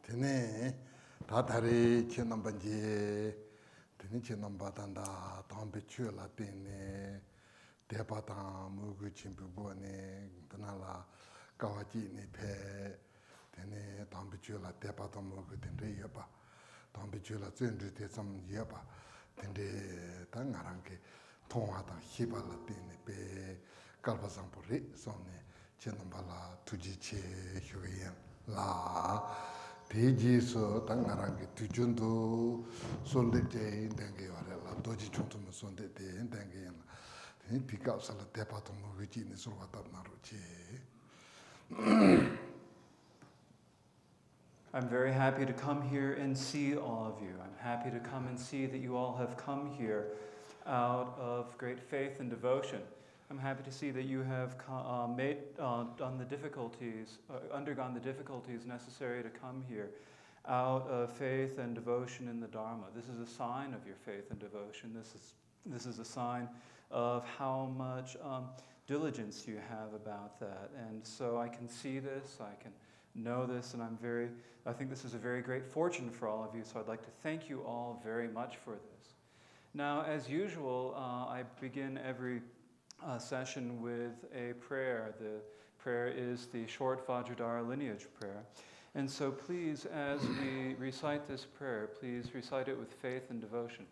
tene tatari chenambanji tene chenambatanda tambichu la tene depatan mugu chimbuone tanala kawaji ne pe tene tambichu la depatan mugu tende yaba tambichu la zendri te sam yaba tende tangarange tonga ta hiba la tene pe kalpasampuri sonne chenambala tuji che hyuyen la Teji so tangarangi tujundu sonde te dengue warela doji chuntu mo sonde te dengue yana pika sala tepato mo viji ni survata naruchi. I'm very happy to come here and see all of you. I'm happy to come and see that you all have come here out of great faith and devotion. I'm happy to see that you have undergone the difficulties necessary to come here out of faith and devotion in the Dharma. This is a sign of your faith and devotion. This is a sign of how much diligence you have about that. And so I can see this, I can know this, and I think this is a very great fortune for all of you, so I'd like to thank you all very much for this. Now, as usual, I begin every session with a prayer. The prayer is the short Vajradhara lineage prayer. And so please, as we recite this prayer, please recite it with faith and devotion.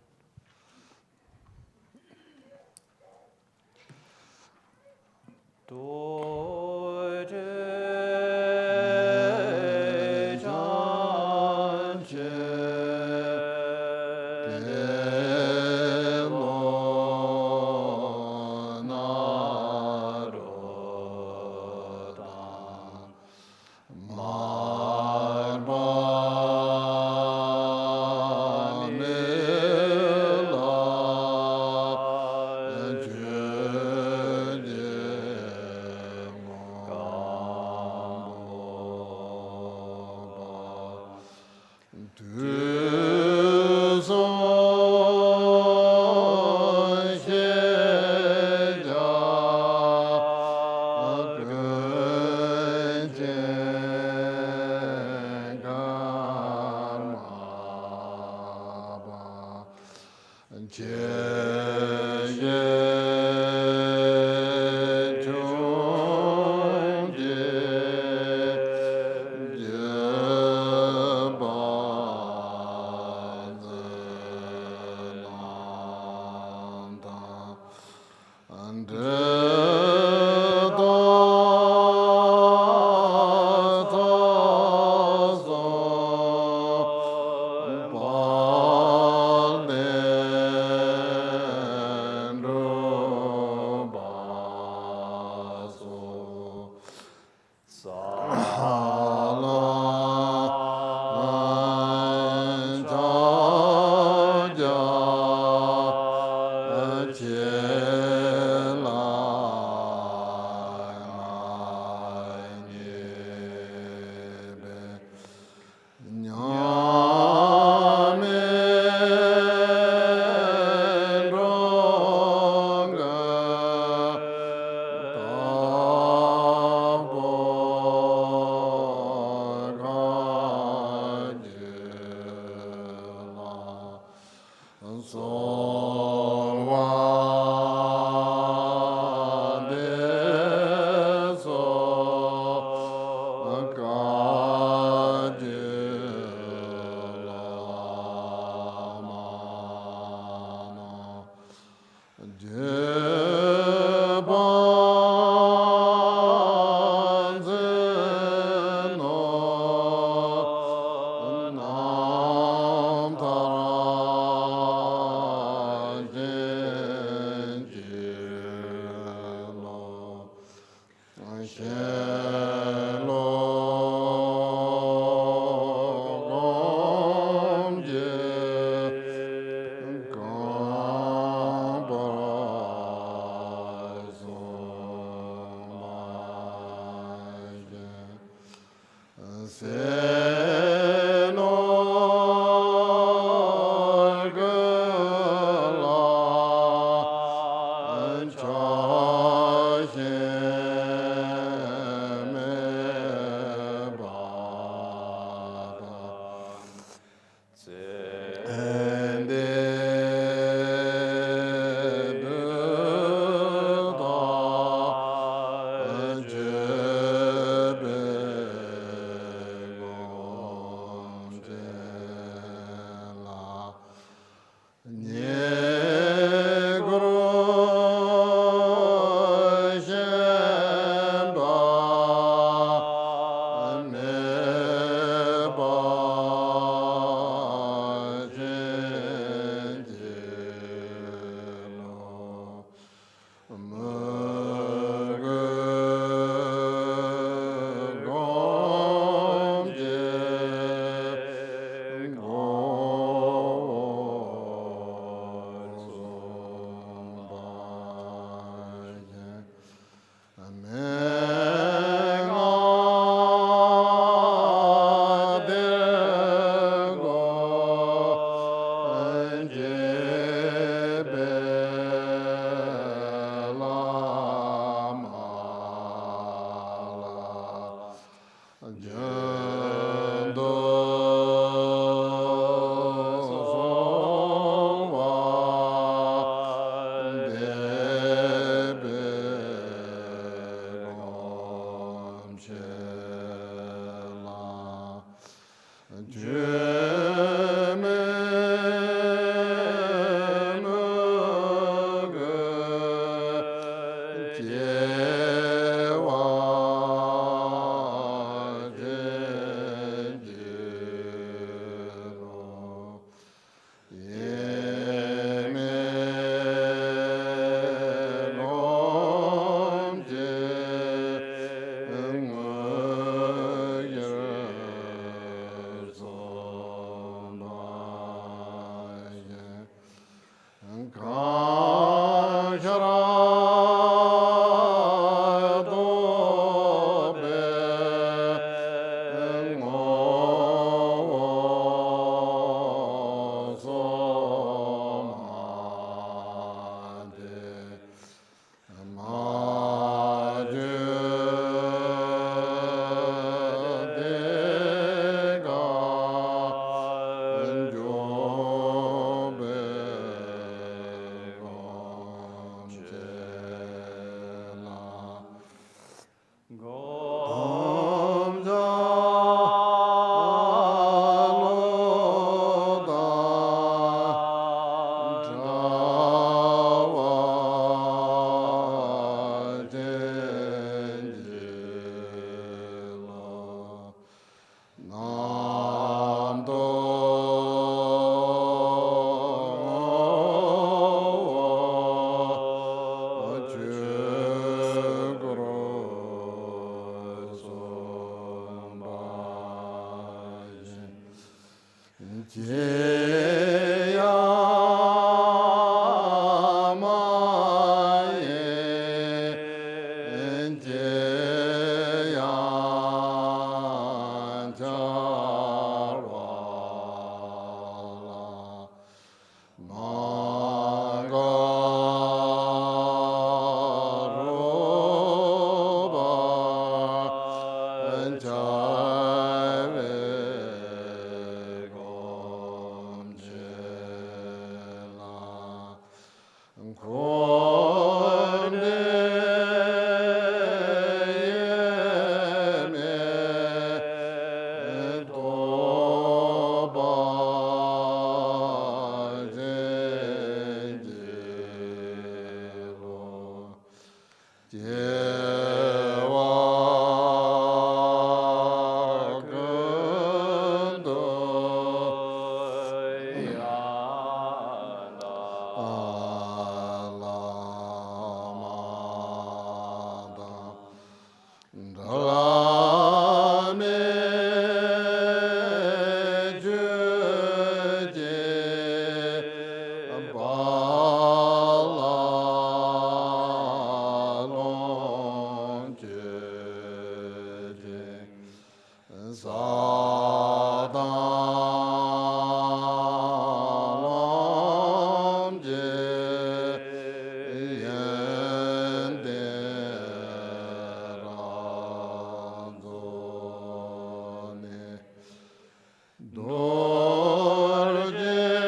Dorje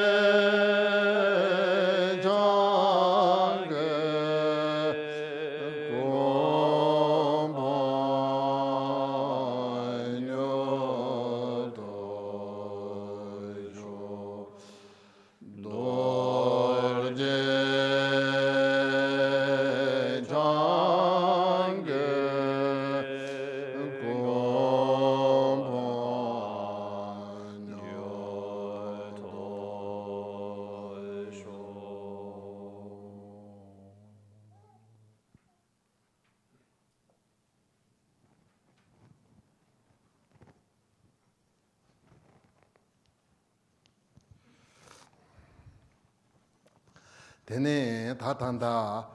Tene tatanda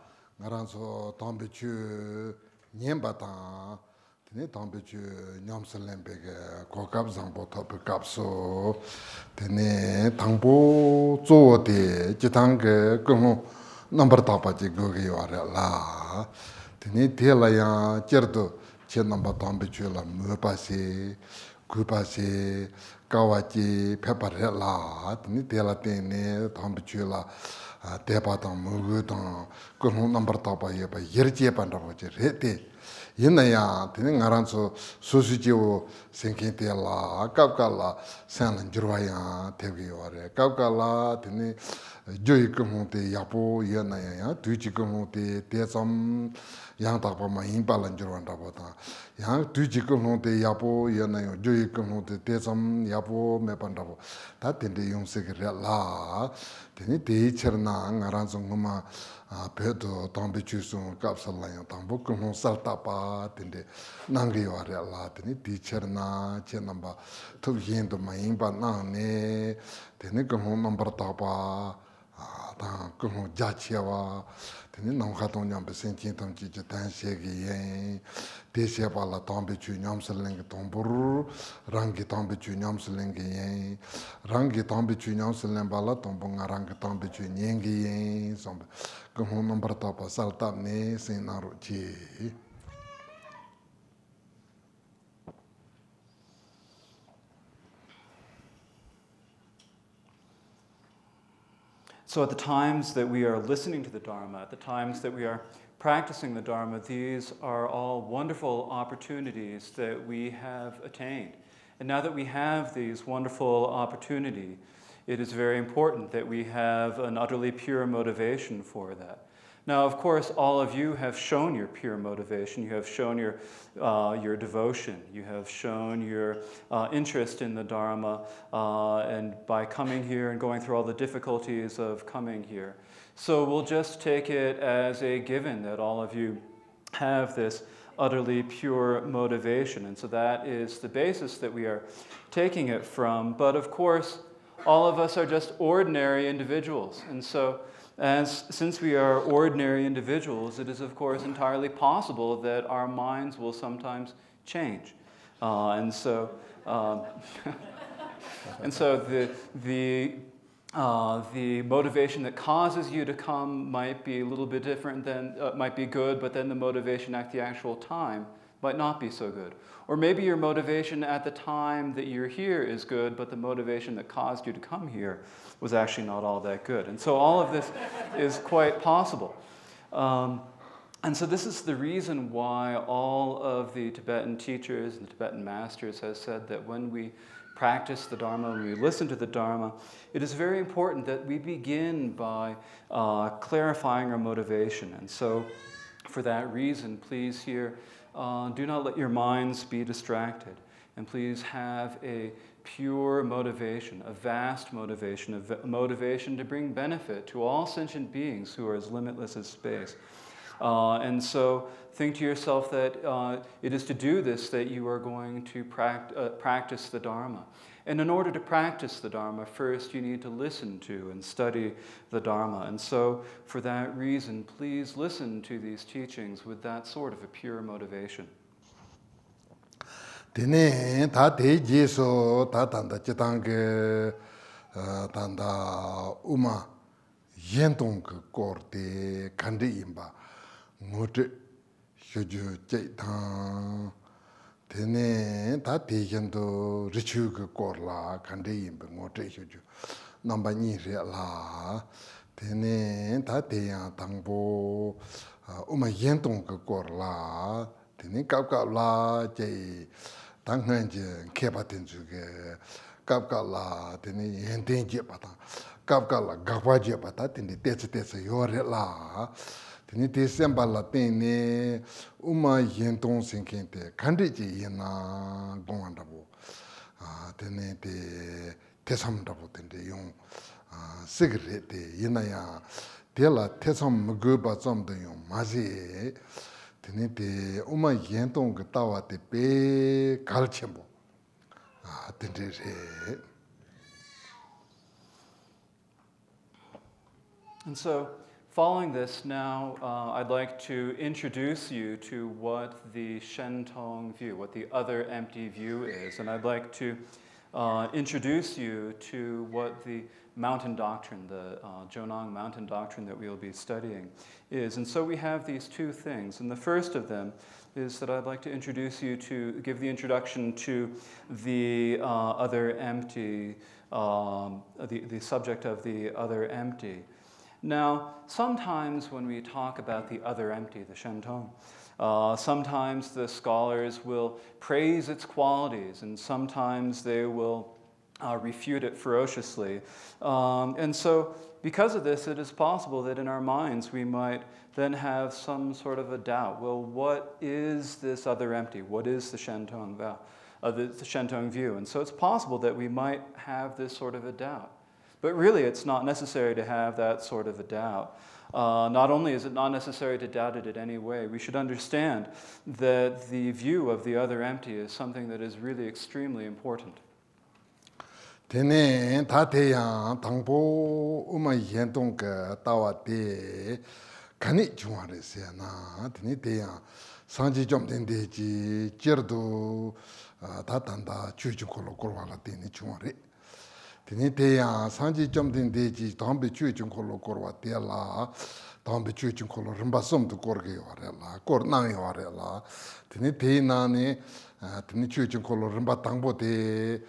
ngaranso tambichu nyembata tene tambichu nyamselembege kokab zangbo top kapso tene tangbo zoode jitange kumo number tapa ji goge yore la tene tela ya jerdo che number tambichu la mupasi kupasi kawaji pepare la tene tela tene tambichu la 대바당 무거당 그런 넘버 타바에 봐 열지에 반다고 제 레데 옛날야 되는 나란서 소수지오 생긴데라 깝깔라 산은 줄와야 되게 와래 깝깔라 되네 조이 그모데 야보 옛날야 뒤지 그모데 대점 양다바마 인발은 줄완다 보다 양 뒤지 그모데 야보 옛날야 조이 그모데 대점 야보 매반다고 다 된데 용색이라 되네 대처나 나란서 그마 배도 담비주송 갑살라요 담복은 살타파 된데 난게요아라 되니 디처나 제넘바 투긴도 마인바 나네 되니 그 넘버 타파 다 그거 자치와 되니 남가동냥 베센진 담지 단세기에 대세발라 담비주 냠슬랭 동부르 랑기 담비주 냠슬랭게 랑기 담비주 냠슬랭 발라 동봉아 랑기 담비주 녜게 좀 그거 넘버 타파 살타네 세나로지 So at the times that we are listening to the Dharma, at the times that we are practicing the Dharma, these are all wonderful opportunities that we have attained. And now that we have these wonderful opportunities, it is very important that we have an utterly pure motivation for that. Now, of course, all of you have shown your pure motivation. You have shown your devotion. You have shown your interest in the Dharma, and by coming here and going through all the difficulties of coming here. So we'll just take it as a given that all of you have this utterly pure motivation. And so that is the basis that we are taking it from. But of course, all of us are just ordinary individuals. And so since we are ordinary individuals, it is of course entirely possible that our minds will sometimes change. And so the motivation that causes you to come might be a little bit different than, might be good, but then the motivation at the actual time might not be so good. Or maybe your motivation at the time that you're here is good, but the motivation that caused you to come here was actually not all that good. And so all of this is quite possible. And so this is the reason why all of the Tibetan teachers and the Tibetan masters have said that when we practice the Dharma, when we listen to the Dharma, it is very important that we begin by clarifying our motivation. And so for that reason, please here, do not let your minds be distracted. And please have a pure motivation, a vast motivation, a motivation to bring benefit to all sentient beings who are as limitless as space. And so think to yourself that it is to do this that you are going to practice the Dharma. And in order to practice the Dharma, first you need to listen to and study the Dharma. And so for that reason, please listen to these teachings with that sort of a pure motivation. Tene ta te jeso ta tanda chitange tanda uma Shentong kor te kandi imba ngote shoju chaitan tene ta te yendo richu kor la kandi imba ngote shoju namba ni re la tene ta te yang tangbo uma Shentong kor la tene kapka la jai 당한제 개바된 주게 갑가라 되니 현대제 바다 갑가라 가바제 바다 되니 대체대체 요래라 되니 디셈발라 되니 우마 현동 생긴데 간디지 이나 공한다고 되니 데 대삼다고 된데 용 시그레데 이나야 데라 대삼 먹어봐 좀더 용 마지 Tenete uma Shentong tawa te pe Kalachakra. And so, following this, now I'd like to introduce you to what the Shentong view, what the other empty view is. And I'd like to introduce you to what the mountain doctrine, the Jonang mountain doctrine that we'll be studying is. And so we have these two things. And the first of them is that I'd like to introduce you to, give the introduction to the other empty, the subject of the other empty. Now, sometimes when we talk about the other empty, the Shentong, sometimes the scholars will praise its qualities, and sometimes they will refute it ferociously. And so, because of this, it is possible that in our minds we might then have some sort of a doubt. Well, what is this other empty? What is the Shentong the Shentong view? And so it's possible that we might have this sort of a doubt. But really, it's not necessary to have that sort of a doubt. Not only is it not necessary to doubt it in any way, we should understand that the view of the other empty is something that is really extremely important. Tene tateyang tangpo uma yentong ka tawa te kani chungare se na tene teyang sanji jomden de ji jerdo tatanda chuju kolo korwa la tene chungare. Tene teyang sanji jomden de ji dambe chuju kolo korwa te la dambe chuju kolo rimba som tu korge yore la kor nang yore la tene teyang tene chuju kolo rimba tangbo te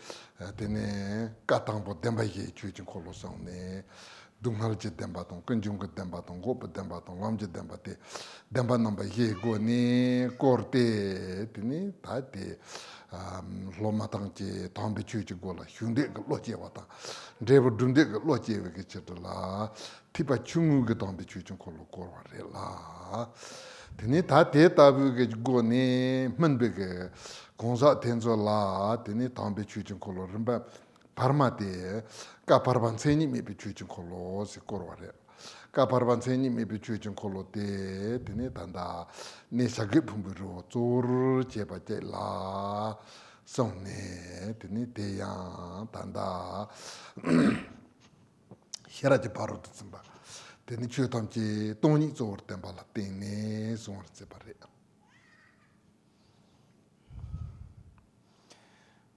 tene katangbo demba ye chuichin kolo sangne dungal je demba tong kunjung demba tong gop demba tong lamje demba te demba namba ye go ni korte tene ta te loma tang je tambe chuichin gola hyunde lo je wata drebu dunde lo je we ke chitla tipa chungu ge tambe chuichin kolo korwa re la tene ta te tabu ge go ni manbe ge gongsa tenzo la tene tambe chuichin kolo rimba parma te ka parban seni mebi chuichin kolo si korwa re ka parban seni mebi chuichin kolo te tene tanda ne shagri pumbiro zor jeba je la songne tene te yang tanda hiraji paro tsimba tene chuitamchi toni zor temba la tene zor jeba re.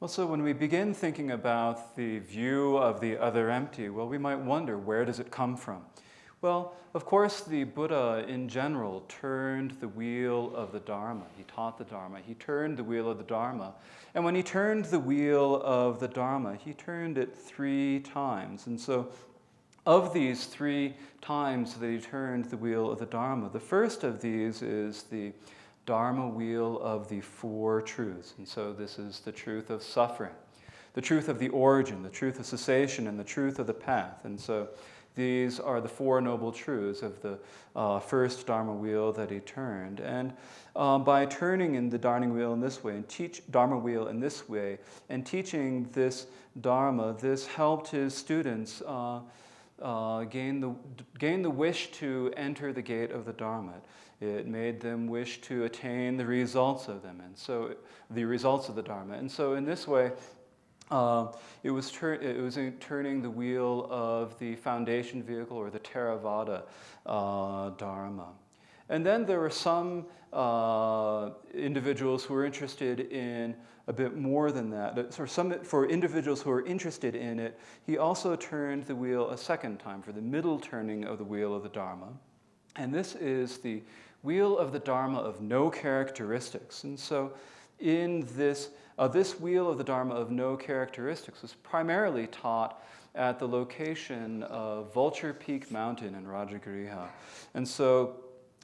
Well, so when we begin thinking about the view of the other empty, well, we might wonder, where does it come from? Well, of course, the Buddha in general turned the wheel of the Dharma. He taught the Dharma. He turned the wheel of the Dharma. And when he turned the wheel of the Dharma, he turned it 3 times. And so of these 3 times that he turned the wheel of the Dharma, the first of these is the Dharma wheel of the 4 truths. And so this is the truth of suffering, the truth of the origin, the truth of cessation, and the truth of the path. And so these are the 4 noble truths of the first Dharma wheel that he turned. And by turning in the Dharma wheel in this way and Dharma wheel in this way and teaching this Dharma, this helped his students gain the wish to enter the gate of the Dharma. It made them wish to attain the results of them, and so the results of the Dharma. And so, in this way, it was turning the wheel of the foundation vehicle or the Theravada Dharma. And then there were some individuals who were interested in a bit more than that. For individuals who were interested in it, he also turned the wheel a second time for the middle turning of the wheel of the Dharma. And this is the wheel of the Dharma of no characteristics. And so in this wheel of the Dharma of no characteristics was primarily taught at the location of Vulture Peak Mountain in Rajagriha. And so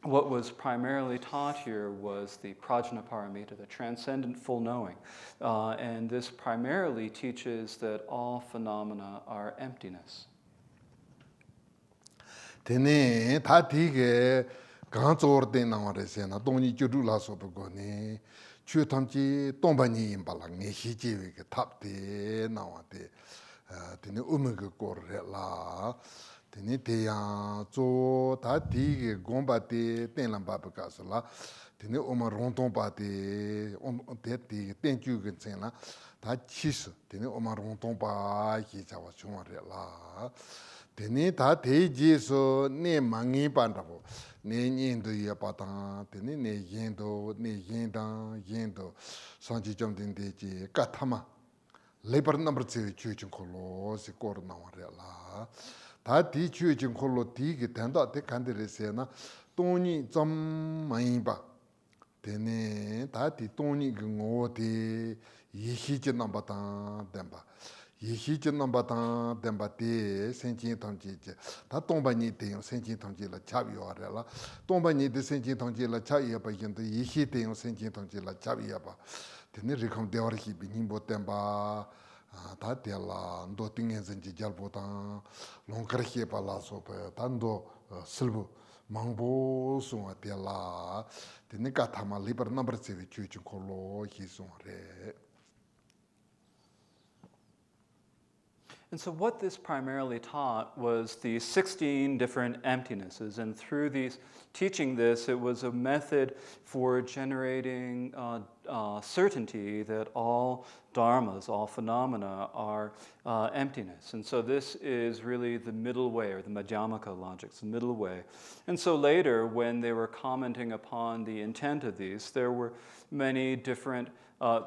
what was primarily taught here was the Prajnaparamita, the transcendent full knowing. And this primarily teaches that all phenomena are emptiness. Tene tatige ganzor de nawaresena doni judula sobogoni chutamchi tombani imbala ngehijiwe ke tapte nawate tene umege korrela tene teya zo tatige gombate tenlamba bakasla tene oma Rangtong te te tenju gensena ta chis tene oma Rangtong ki jawa chungarela Tene ta te jesu ne mangi pandapo. Ne yendo ya patang, tene ne yendo, yendo. Sanji jom den de je katama. Labor number 2 chuching kolo si kor na la. Ta ti chuching kolo ti ki tenda te kandere se na toni zam mai ba. Tene ta ti toni ki ngo te yihi je namba ta demba. Yihi je namba ta demba te senjin tangji je. Ta tomba ni te yon senjin tangji la chabi yo la. Tomba ni te senjin tangji la chabi ya ba yendo yihi te yon senjin tangji la chabi ya ba. Tene rikam dewar hi bi nimbo temba. Tā tēlā ndō tīngiān zhēnjī jālbō tāng lōngkar xie pā lā sō pā tā ndō silbō māngbō sōngā tēlā tēne kā tā mā līpar nāmbar tsēwē chū chū kō lō xī sōng rē. And so what this primarily taught was the 16 different emptinesses. And through teaching this, it was a method for generating certainty that all dharmas, all phenomena are emptiness. And so this is really the middle way, or the Madhyamaka logics, the middle way. And so later, when they were commenting upon the intent of these, there were many different,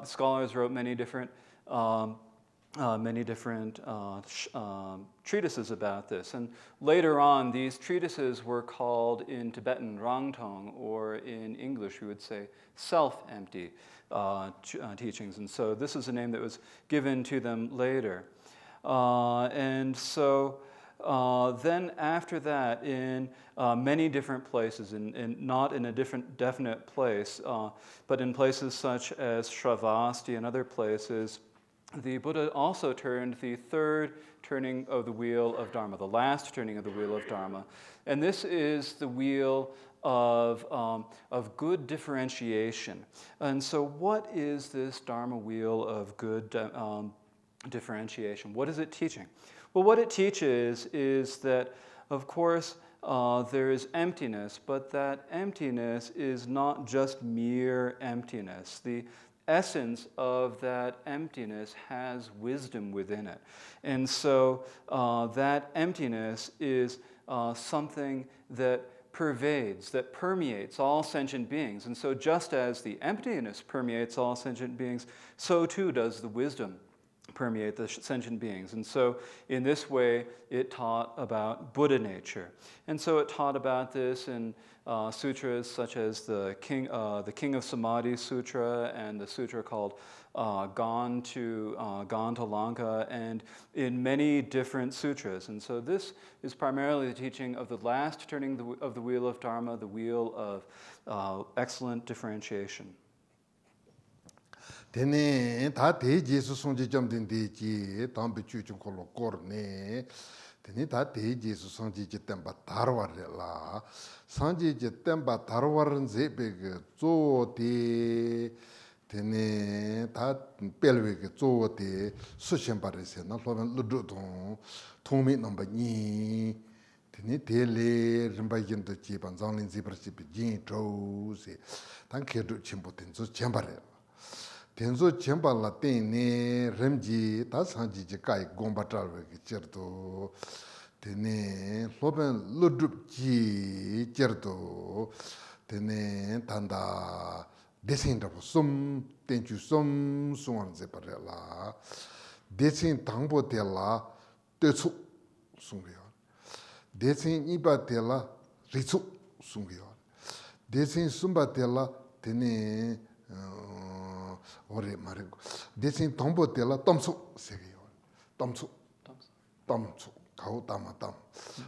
scholars wrote many different treatises about this. And later on, these treatises were called in Tibetan Rangtong, or in English we would say self-empty teachings. And so this is a name that was given to them later. And so then after that, in many different places, and not in a definite place, but in places such as Shravasti and other places, the Buddha also turned the third turning of the wheel of Dharma, the last turning of the wheel of Dharma. And this is the wheel of good differentiation. And so what is this Dharma wheel of good differentiation? What is it teaching? Well, what it teaches is that, of course, there is emptiness, but that emptiness is not just mere emptiness. The essence of that emptiness has wisdom within it. And so that emptiness is something that pervades, that permeates all sentient beings. And so just as the emptiness permeates all sentient beings, so too does the wisdom permeate the sentient beings. And so in this way, it taught about Buddha nature. And so it taught about this in sutras such as the King of Samadhi Sutra, and the sutra called Gone to Lanka, and in many different sutras. And so this is primarily the teaching of the last turning of the wheel of Dharma, the wheel of excellent differentiation. Tene ta te jesu sonji jam den de ji tambe chu chu ko lo kor ne tene ta te jesu sonji je temba tarwar la sanji je temba tarwar ze be ge zo de tene ta pelwe ge zo de su shen ba re se na lo lu du dong tong mi number ni tene te le rimba yin de ji ban zang lin zi par ji bi jin zhou se dan ke du chen bo den zo chen ba re tenzo chenpa la tenne remji ta sanji je kai gomba tarwe ki cherto tenne lopen ludrup ji cherto tenne tanda desin rapo sum tenchu sum suwan ze pare la desin tangpo te la tetsu sungyo desin iba te la ritsu sungyo desin sumba te la tenne ore marengo desin tombo tela tomsu segeyo tomsu kau tama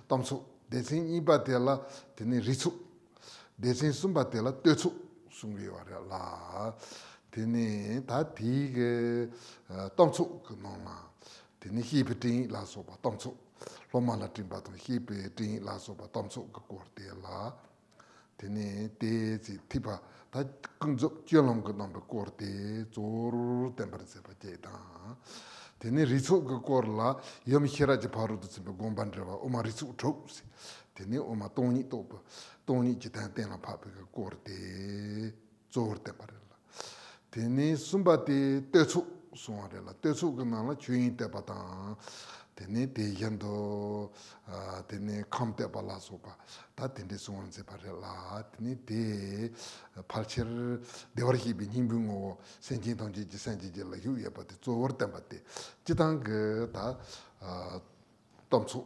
tomsu desin iba tela teni ritsu desin sumba tela tetsu sungyo la teni ta ti ge tomsu noma teni hipetin la soba tomsu loma la timba to hipetin la soba tomsu ko kortela teni te tipa 다 긍적 지어놓은 거 넘버 코르테 조르 템퍼레처 바제다 데네 리소 그 코르라 염히라지 바로도 좀 공반드와 오마 리소 톡스 데네 오마 돈이 또 돈이 지단 때나 파베 코르테 조르 템퍼레라 데네 숨바티 때수 suarela. Tesu gana chuin te patang. Tene te yendo tene kamte bala sopa. Ta tene suan se parela. Tene te palcher dewarhi bi nimbungo senjin tongji ji senji ji la yu yapa te zuwar tempa te. Jitang ge ta tamsu,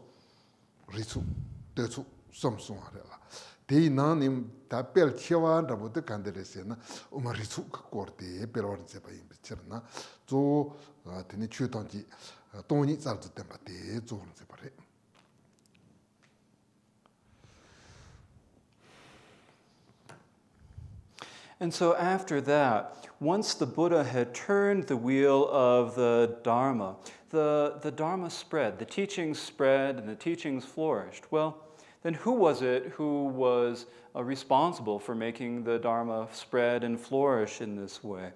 risu, tesu, samsuarela. Te na nim ta pel chewa rabu te kandere se na uma risu ka korte pelwarin se pa yimbi chirna. Zo tene chu tongji tongni tsal zu tempa te zo se pare. And so after that, once the Buddha had turned the wheel of the Dharma, the Dharma spread, the teachings spread, and the teachings flourished. Well, then who was it who was responsible for making the Dharma spread and flourish in this way?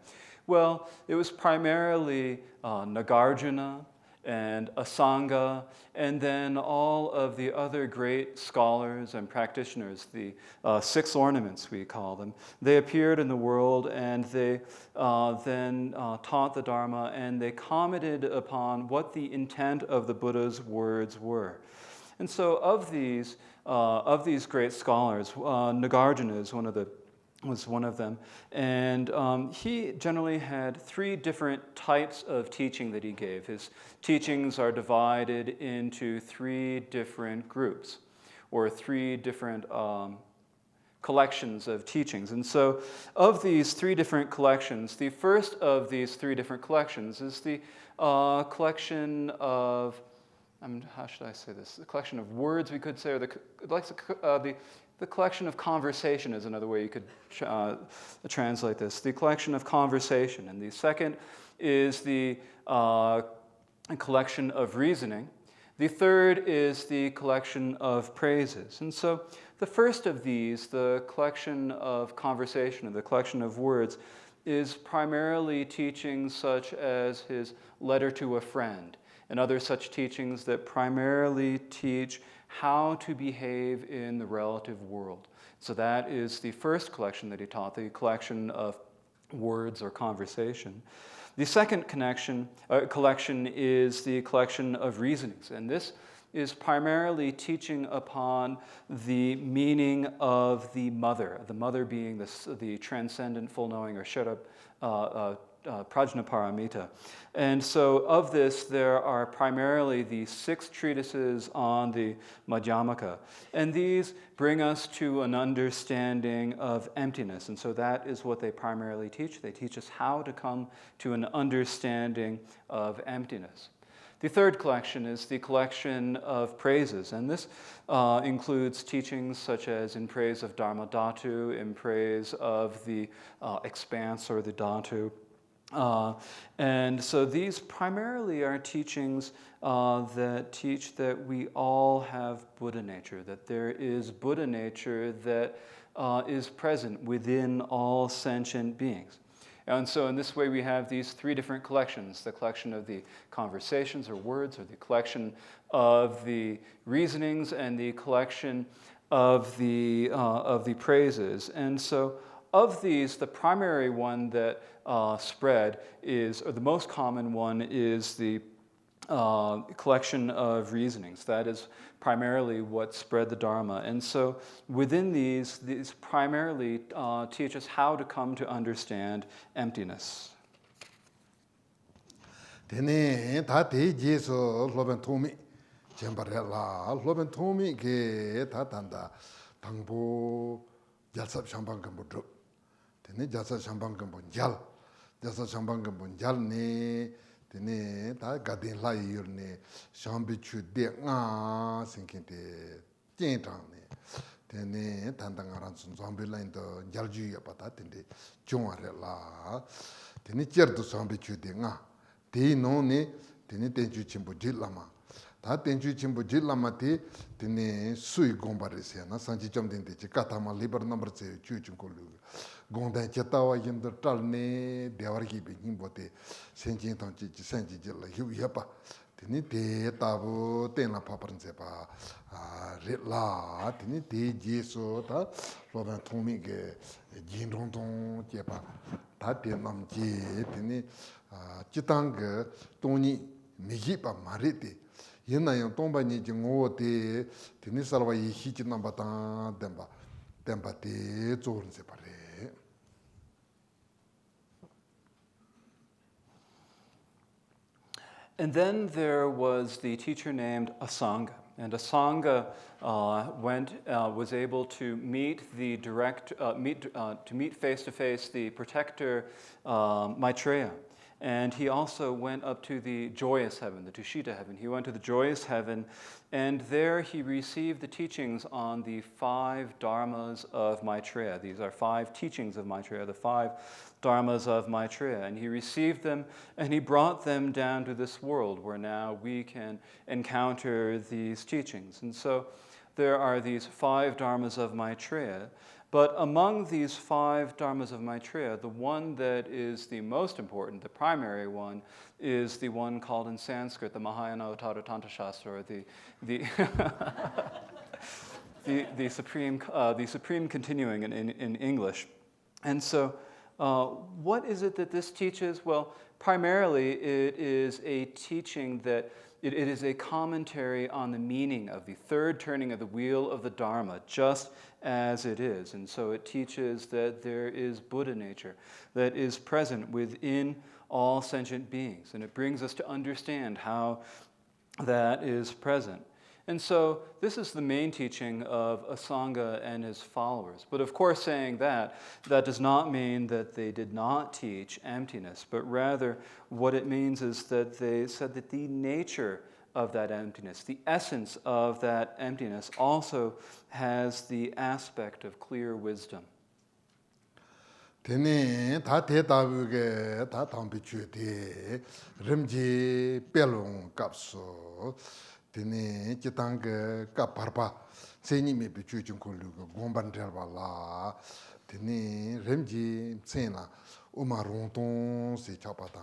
Well, it was primarily Nagarjuna and Asanga, and then all of the other great scholars and practitioners, the 6 ornaments we call them. They appeared in the world, and they then taught the Dharma, and they commented upon what the intent of the Buddha's words were. And so of these great scholars, Nagarjuna was one of them, and he generally had 3 different types of teaching that he gave. His teachings are divided into 3 different groups, or 3 different collections of teachings. And so of these 3 different collections, the first of these 3 different collections is the collection of, how should I say this? The collection of words, we could say, or the collection of conversation is another way you could translate this. The collection of conversation. And the second is the collection of reasoning. The third is the collection of praises. And so the first of these, the collection of conversation, or the collection of words, is primarily teachings such as his letter to a friend, and other such teachings that primarily teach how to behave in the relative world. So that is the first collection that he taught, the collection of words or conversation. The second collection is the collection of reasonings, and this is primarily teaching upon the meaning of the mother being the transcendent full knowing, or Shara Prajnaparamita. And so of this, there are primarily the 6 treatises on the Madhyamaka. And these bring us to an understanding of emptiness. And so that is what they primarily teach. They teach us how to come to an understanding of emptiness. The third collection is the collection of praises, and this includes teachings such as in praise of Dharma Dhatu, in praise of the expanse or the Dhatu. And so these primarily are teachings that teach that we all have Buddha nature, that there is Buddha nature that is present within all sentient beings. And so in this way we have these 3 different collections, the collection of the conversations or words, or the collection of the reasonings, and the collection of the praises. And so of these, the primary one that spread is, or the most common one, is the collection of reasonings. That is primarily what spread the Dharma. And so within these primarily teach us how to come to understand emptiness. Tene ta te jeso loben tomi jembarela loben tomi ke ta tanda tangbo jalsap shambang kambo. Tene jalsap shambang kambo jalsap shambang kambo jal ne tene ta gadin la yur ne shambi chu de nga sinkinte jentang ne tene tanda ngaran sun shambi la indo jalju ya pata tene chungare la tene cherdu shambi chu de nga te no ne tene tenchu chimbo jilama ta tenchu chimbo jilama te tene sui gombare se na sanji chom den te katama liber number se chu chung lu gonda chetawa yendo talne dewargi be nimbote senjin tong chi senji jilla yu yapa tene te tabu tenla paparnse pa la tene te jeso ta loban tomi ge jindong tong jepa ta te nam je tene Chitang Tony Migipa Mariti. Yena Tomba Nijingo de Tinisalva Hichinambatan Demba. Demba de Zorn Separe. And then there was the teacher named Asanga. And Asanga was able to meet meet face to face the protector Maitreya. And he also went up to the joyous heaven, the Tushita heaven. He went to the joyous heaven, and there he received the teachings on the 5 dharmas of Maitreya. These are 5 teachings of Maitreya, the 5 dharmas of Maitreya. And he received them, and he brought them down to this world where now we can encounter these teachings. And so there are these 5 dharmas of Maitreya. But among these 5 dharmas of Maitreya, the one that is the most important, the primary one, is the one called in Sanskrit the Mahayana Uttara Tantra Shastra, or the supreme continuing in English. And so, what is it that this teaches? Well, primarily it is a teaching that it is a commentary on the meaning of the 3rd turning of the wheel of the Dharma, just as it is. And so it teaches that there is Buddha nature that is present within all sentient beings. And it brings us to understand how that is present. And so this is the main teaching of Asanga and his followers. But of course, saying that does not mean that they did not teach emptiness, but rather what it means is that they said that the nature of that emptiness, the essence of that emptiness, also has the aspect of clear wisdom. Tene ta te tabuge ta tambichu de rimji pelong kapso tene chitang ka parpa seni me bichu chungkulu gomban la tene rimji sena uma Rangtong se chapata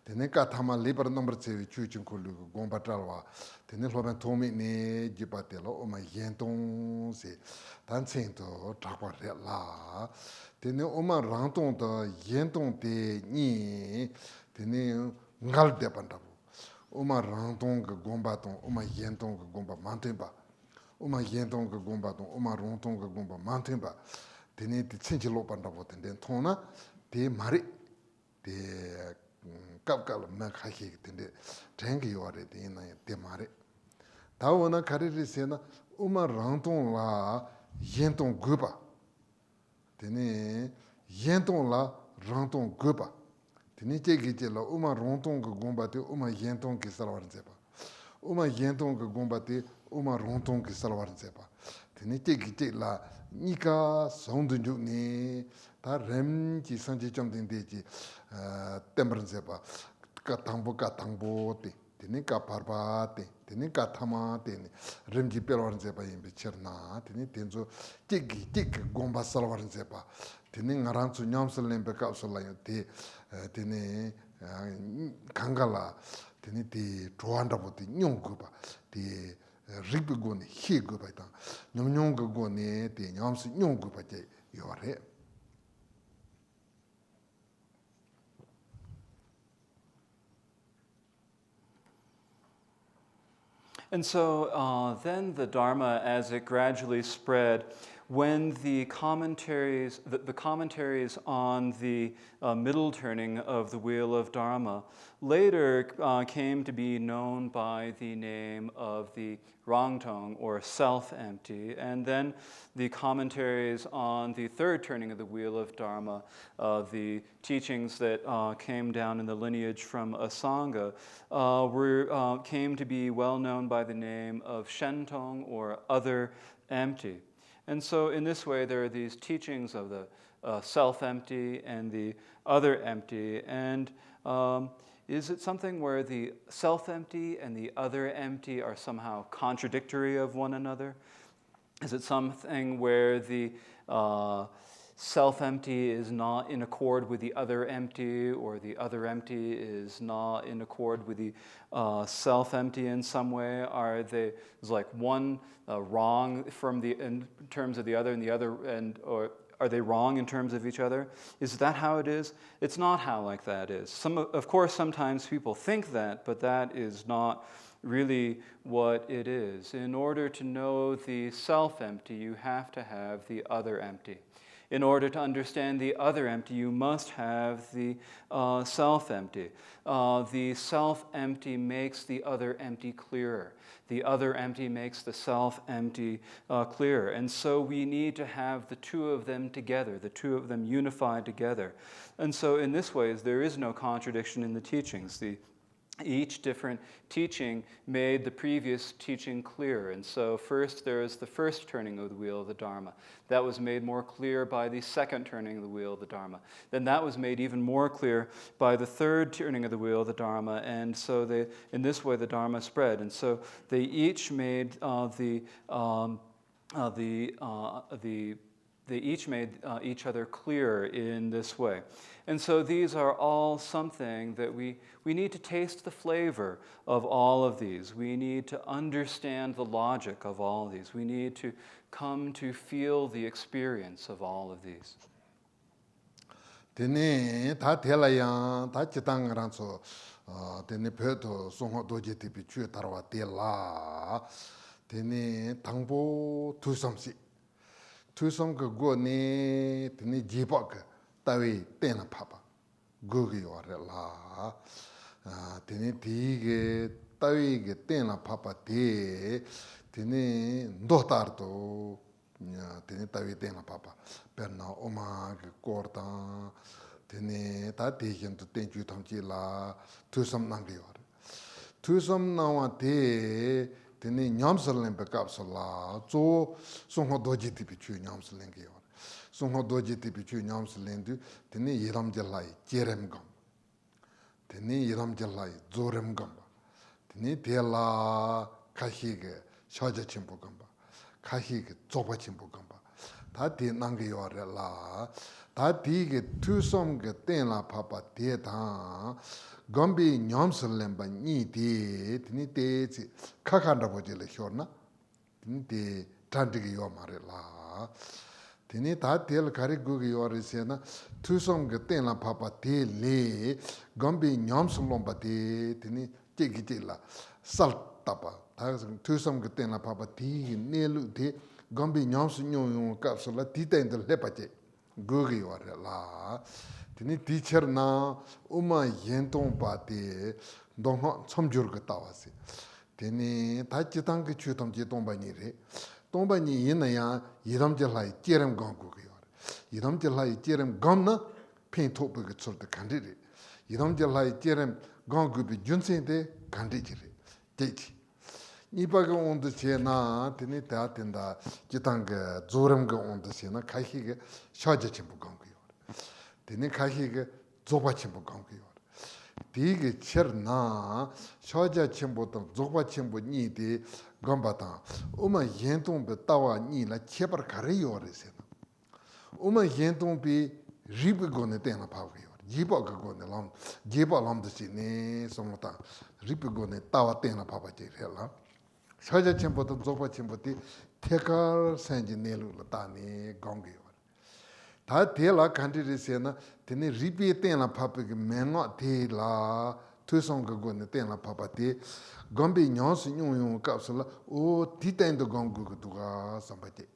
tene ka thama liber number se chu chungkulu gomba tralwa tene loben tomi ne jipatelo uma Shentong se tan sento trapa la tene oma Rangtong da Shentong de ni tene ngal de pandabu oma Rangtong ga gomba tong oma Shentong ga gomba mantenba oma Shentong ga gomba tong oma Rangtong ga gomba mantenba tene de chinchi lo pandabu tene tona de mari de kapkal ma khaki tene tengi yore de na de mari tawana kariri sena oma Rangtong la Shentong goba tene Shentong la Rangtong goba tene chegi la uma Rangtong ga gomba te uma Shentong ki salwar sepa uma Shentong ga gomba te uma Rangtong ki salwar sepa tene chegi la nika sondu juk ne ta rem ki sanji chom den de ji tembran sepa ka tangbo te tene ka parba te tene ka thama te rem ji pelwar sepa yimbe cherna tene tenzo chegi gomba salwar sepa tene ngarang su nyamsal lembe kapsul la yo te tene kangala tene te troanda bo te nyong goba te rigbe go ne he goba ta nyong go ne te nyamsu nyong goba je yore. And so then the Dharma, as it gradually spread, when the commentaries on the middle turning of the wheel of Dharma later came to be known by the name of the Rangtong, or self-empty, and then the commentaries on the 3rd turning of the wheel of Dharma, the teachings that came down in the lineage from Asanga, came to be well known by the name of Shentong, or other empty. And so in this way, there are these teachings of the self-empty and the other empty. And is it something where the self-empty and the other empty are somehow contradictory of one another? Is it something where the self-empty is not in accord with the other empty, or the other empty is not in accord with the self-empty in some way? Are they, is like one wrong in terms of the other, and the other, or are they wrong in terms of each other? Is that how it is? It's not how like that is. Of course, sometimes people think that, but that is not really what it is. In order to know the self-empty, you have to have the other empty. In order to understand the other empty, you must have the self-empty. The self-empty makes the other empty clearer. The other empty makes the self-empty clearer. And so we need to have the two of them together, the two of them unified together. And so in this way, there is no contradiction in the teachings. Each different teaching made the previous teaching clear. And so first there is the first turning of the wheel of the Dharma. That was made more clear by the second turning of the wheel of the Dharma. Then that was made even more clear by the third turning of the wheel of the Dharma. And so in this way the Dharma spread. And so they each made each other clear in this way. And so these are all something that we need to taste the flavor of all of these. We need to understand the logic of all of these. We need to come to feel the experience of all of these. Tene ta tela yang ta chitang ranso tene peto songo doje tipi chu tarwa tela tene tangbo tusamsi tusam ke go ne tene jibak tawi tena papa gogi ore la tene tige tawi ge tena papa te tene dotar to tene tawi tena papa perna oma ge korta tene ta tegen to tenju tamchi la tusam nangi ore tusam nawa te tene nyamsalen be kapsala zo songo doji tipi chu nyamsalen ge ore songo doji tipi chu nyamsalen du tene yiram jalai jerem gam tene yiram jalai zorem gam tene tela kahi ge shaja chimpo gam kahi ge zoba chimpo gam ta te nangi ore la ta ti ge tusam ge tenla papa te ta gambi nyamsalen ba ni te tene te kakanda bojele shorna tene te tantigi yo mare la tene ta tel kari gugi yore sena tusam ge tenla papa te le gambi nyamsalen ba te tene chegi chela sal tapa ta tusam ge tenla papa te nelu te gambi nyamsu nyong kapsula ti tendel lepache gugi yore la tene teacher na uma yentong pa te dongha chamjur ga tawasi tene ta chitang ge chutam je tongba ni re tongba ni yin ya yiram je lai jerem gang gu ge yore yiram je lai jerem gam na pen top ge chul de kan re yiram je lai jerem gang gu bi junsen de kan re je re 이바가 온도 제나 드니 다텐다 기탄게 조름게 온도 제나 카히게 샤제 침부 강고요 드니 카히게 조바 침부 강고요 디게 쳇나 샤제 침부도 조바 침부 니디 감바타 오마 옌동베 따와 니라 쳇버 가레요레세나 오마 옌동비 리브고네 테나 파고요 지바고네 람 지바람드시네 소모타 리브고네 따와 테나 파바제레라 shaja chenpo to zopa chenpo ti tekar sanji nelu la tani gongi yor. Ta te la kanti ri se na teni ripi ten la papa ki menwa te la tuisong ka go ne ten la papa te gombi nyonsi nyong yung kapsa la o ti ten to gongu ka tuka samba te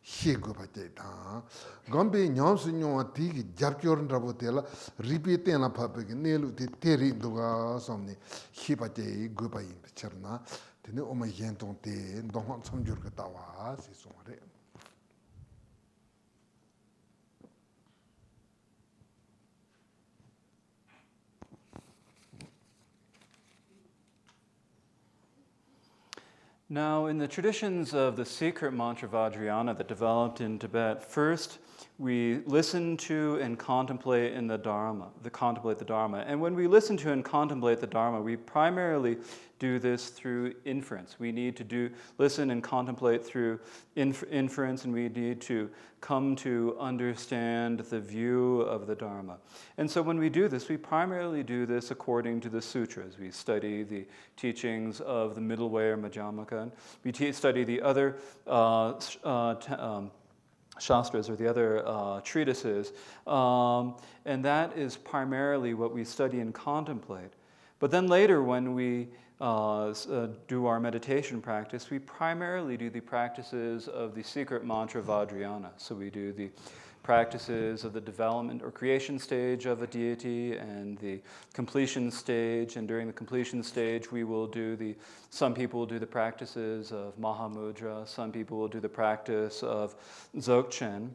he go pa te ta gombi nyonsi nyong ti ki jab kyor rabo te la ripi ten la papa ki nelu te te ri tuka samni he pa te go pa yin charna tene oma yentong te ndonghon chamjur ka tawa si songare. Now, in the traditions of the secret mantra Vajrayana that developed in Tibet, first we listen to and contemplate in the Dharma, contemplate the Dharma. And when we listen to and contemplate the Dharma, we primarily do this through inference. We need to listen and contemplate through inference, and we need to come to understand the view of the Dharma. And so when we do this, we primarily do this according to the sutras. We study the teachings of the middle way or Madhyamaka. We study the other Shastras or the other treatises. And that is primarily what we study and contemplate. But then later when we do our meditation practice, we primarily do the practices of the secret mantra Vajrayana. So we do the practices of the development or creation stage of a deity and the completion stage. And during the completion stage, we will do some people will do the practices of Mahamudra, some people will do the practice of Dzogchen.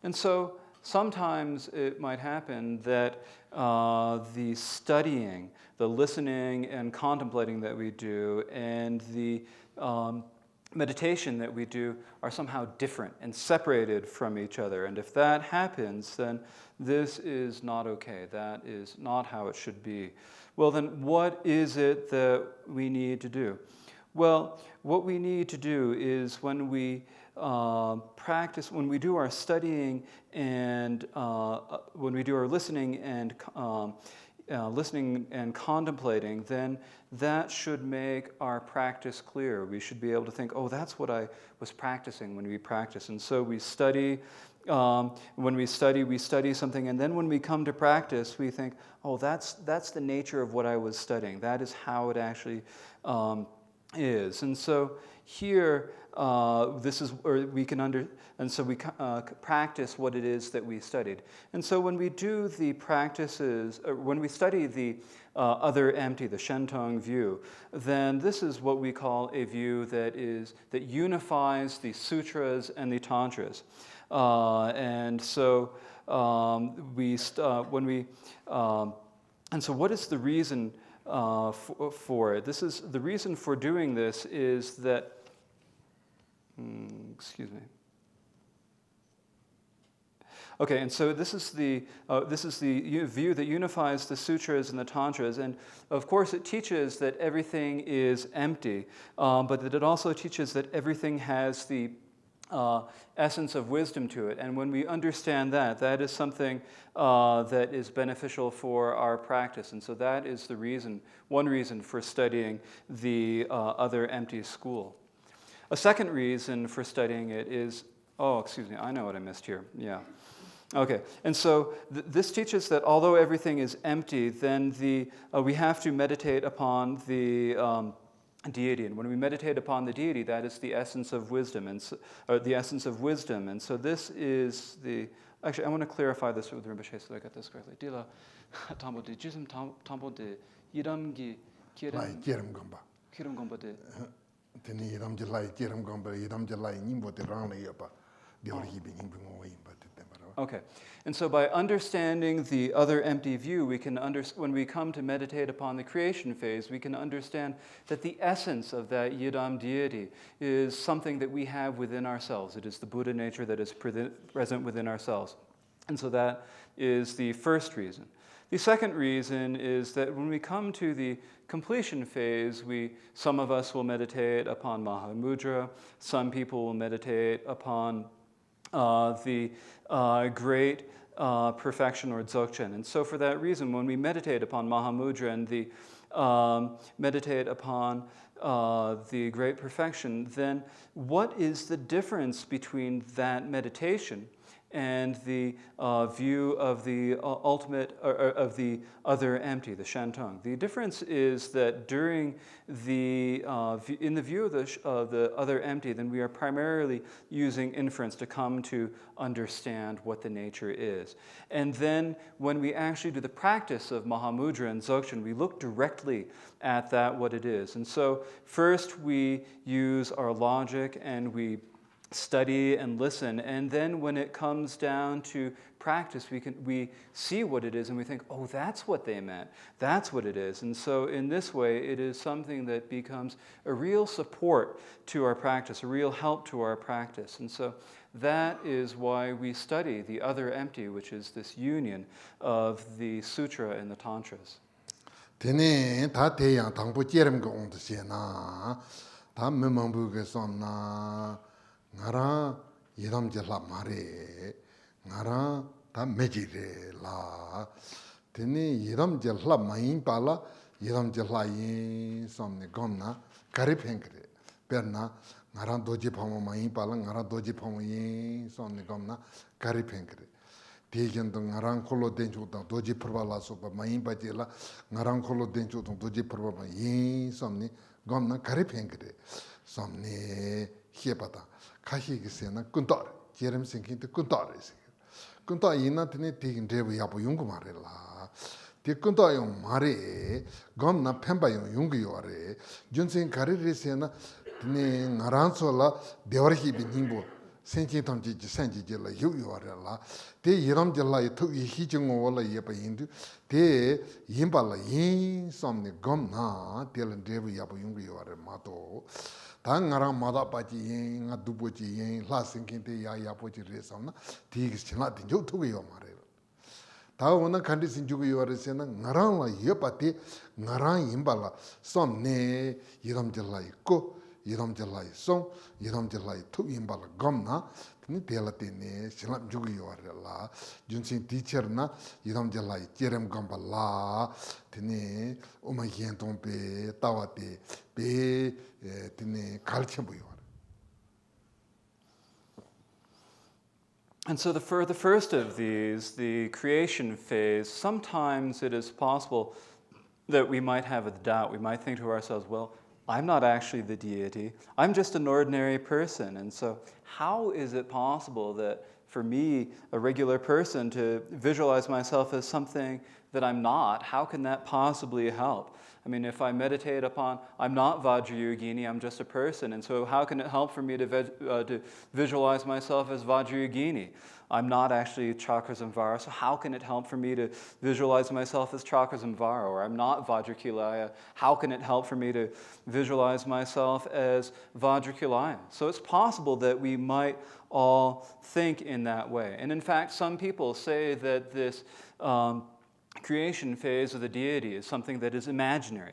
And so sometimes it might happen that the studying, the listening and contemplating that we do, and the meditation that we do are somehow different and separated from each other. And if that happens, then this is not okay. That is not how it should be. Well, then what is it that we need to do? Well, what we need to do is when we practice, when we do our studying and when we do our listening and contemplating, then that should make our practice clear. We should be able to think, oh, that's what I was practicing when we practice. And so we study, when we study something, and then when we come to practice, we think, oh, that's the nature of what I was studying. That is how it actually is. And so here, this is, or we can and so we practice what it is that we studied. And so when we do the practices, or when we study the other empty, the Shentong view, then this is what we call a view that unifies the sutras and the tantras. And so and so what is the reason for it? The reason for doing this is that, excuse me. Okay, and so this is the view that unifies the sutras and the tantras, and of course it teaches that everything is empty, but that it also teaches that everything has the essence of wisdom to it. And when we understand that, that is something that is beneficial for our practice. And so that is the reason, one reason for studying the other empty school. A second reason for studying it is, oh, excuse me, I know what I missed here. Yeah. Okay, and so this teaches that although everything is empty, then we have to meditate upon the deity, and when we meditate upon the deity, that is the essence of wisdom, and the essence of wisdom. And so this is the. Actually, I want to clarify this with Rinpoche so I got this correctly. Dila tambo de jism tambo de yiramgi kiram gomba de. Teni yiram jalai kiram gomba yiram jalai nimbo de rangla yapa. Okay, and so by understanding the other empty view, we can when we come to meditate upon the creation phase, we can understand that the essence of that Yidam deity is something that we have within ourselves. It is the Buddha nature that is present within ourselves. And so that is the first reason. The second reason is that when we come to the completion phase, some of us will meditate upon Mahamudra, some people will meditate upon the great perfection or Dzogchen. And so for that reason, when we meditate upon Mahamudra and meditate upon the great perfection, then what is the difference between that meditation and the view of the ultimate, or of the other empty, the Shentong? The difference is that during in the view of the other empty, then we are primarily using inference to come to understand what the nature is. And then when we actually do the practice of Mahamudra and Dzogchen, we look directly at that, what it is. And so first we use our logic and we study and listen, and then when it comes down to practice, we see what it is and we think, oh, that's what they meant. That's what it is. And so in this way, it is something that becomes a real support to our practice, a real help to our practice. And so that is why we study the other empty, which is this union of the sutra and the tantras. Tene ta te yang tangpo jeram go on de na ta memambu ge son na ngara yiram je la mare ngara ta meji re la tene yiram je la main pala yiram je la yin somne gonna kari phengre perna ngaran doji phamo mai pala ngaran doji phamo yin somni gomna kari penkre 대견도 ngaran kholo denchu da doji prbala so ba mai baje la ngaran kholo denchu da doji prba yin somni gomna kari penkre somni hiepata kahi gisena kuntar jerem sinkin te kuntar kunta ina tene tigin rebu yapo yungu marela te kunta yung mare gomna pemba yung yungu yore junsen kari resena tene ngaran so la dewarhi bi nimbo senchi tamji ji senji ji la yu yore te yiram ji la tu yi hi ji ngo la ye pa yindu te yimba la yin somni gomna te lan rebu yapo yungu yore ma to 다 ngaran mada pachi yin nga dupo chi yin la sinkin te ya ya po chi re samna ti gi china tin jo tu yo mare ta ona khandi sin ju yo re sena ngaran la ye pa te ngaran yin ba la som ne yiram je lai ko yiram je lai som yiram je lai tu yin ba la gom na ni te la te ne china ju yo re la jun sin teacher na yiram je lai jerem gom ba la tene oma yen ton pe tawa te pe tene Kalachakra. And so the first of these, the creation phase, sometimes it is possible that we might have a doubt. We might think to ourselves, well, I'm not actually the deity. I'm just an ordinary person. And so how is it possible that for me, a regular person, to visualize myself as something that I'm not? How can that possibly help? I mean, if I meditate upon, I'm not Vajrayogini, I'm just a person, and so how can it help for me to visualize myself as Vajrayogini? I'm not actually Chakrasamvara, so how can it help for me to visualize myself as Chakrasamvara? Or I'm not Vajrakilaya, how can it help for me to visualize myself as Vajrakilaya? So it's possible that we might all think in that way. And in fact, some people say that this creation phase of the deity is something that is imaginary.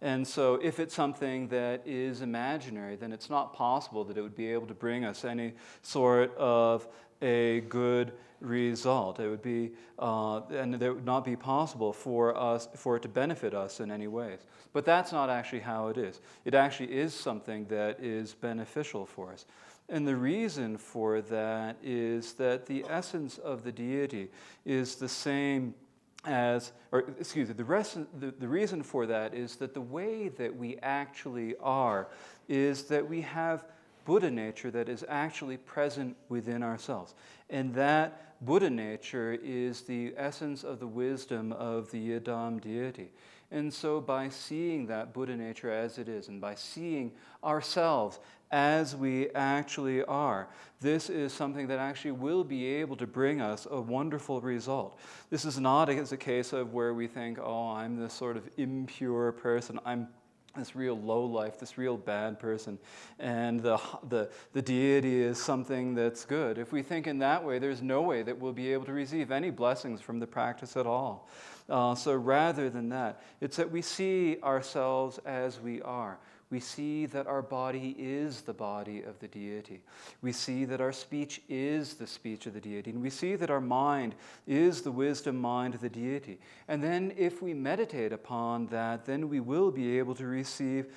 And so if it's something that is imaginary, then it's not possible that it would be able to bring us any sort of a good result. It would be, and it would not be possible for it to benefit us in any ways. But that's not actually how it is. It actually is something that is beneficial for us. And the reason for that is that the essence of the deity is the same as, the reason for that is that the way that we actually are is that we have Buddha nature that is actually present within ourselves. And that Buddha nature is the essence of the wisdom of the Yidam deity. And so by seeing that Buddha nature as it is, and by seeing ourselves as we actually are, this is something that actually will be able to bring us a wonderful result. This is not as a case of where we think, oh, I'm this sort of impure person, I'm this real low life, this real bad person, and the deity is something that's good. If we think in that way, there's no way that we'll be able to receive any blessings from the practice at all. So rather than that, it's that we see ourselves as we are. We see that our body is the body of the deity. We see that our speech is the speech of the deity. And we see that our mind is the wisdom mind of the deity. And then if we meditate upon that, then we will be able to receive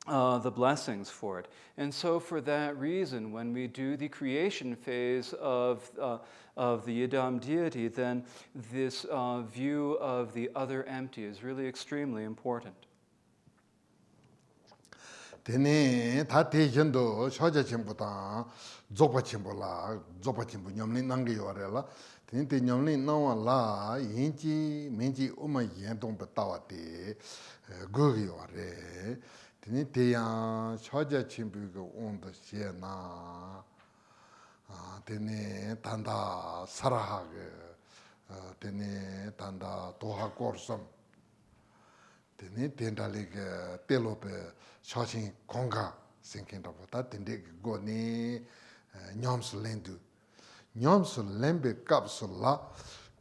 the blessings for it. And so for that reason, when we do the creation phase of the Yidam deity, then this view of the other empty is really extremely important. Tene ta tejendo shoja chimbuta zopa chimbula zopa chimbu nyamni nangi yorela tene te nyamni nawa la yinchi menji uma yentong betawa te gugi yore tene te ya shoja chimbu go ondo shena tene tanda saraha tene tanda toha korsam tene tendalik telope Shashin Konga sinking of that in the Goni Nyams Lendu. Nyams Lembe Capsula,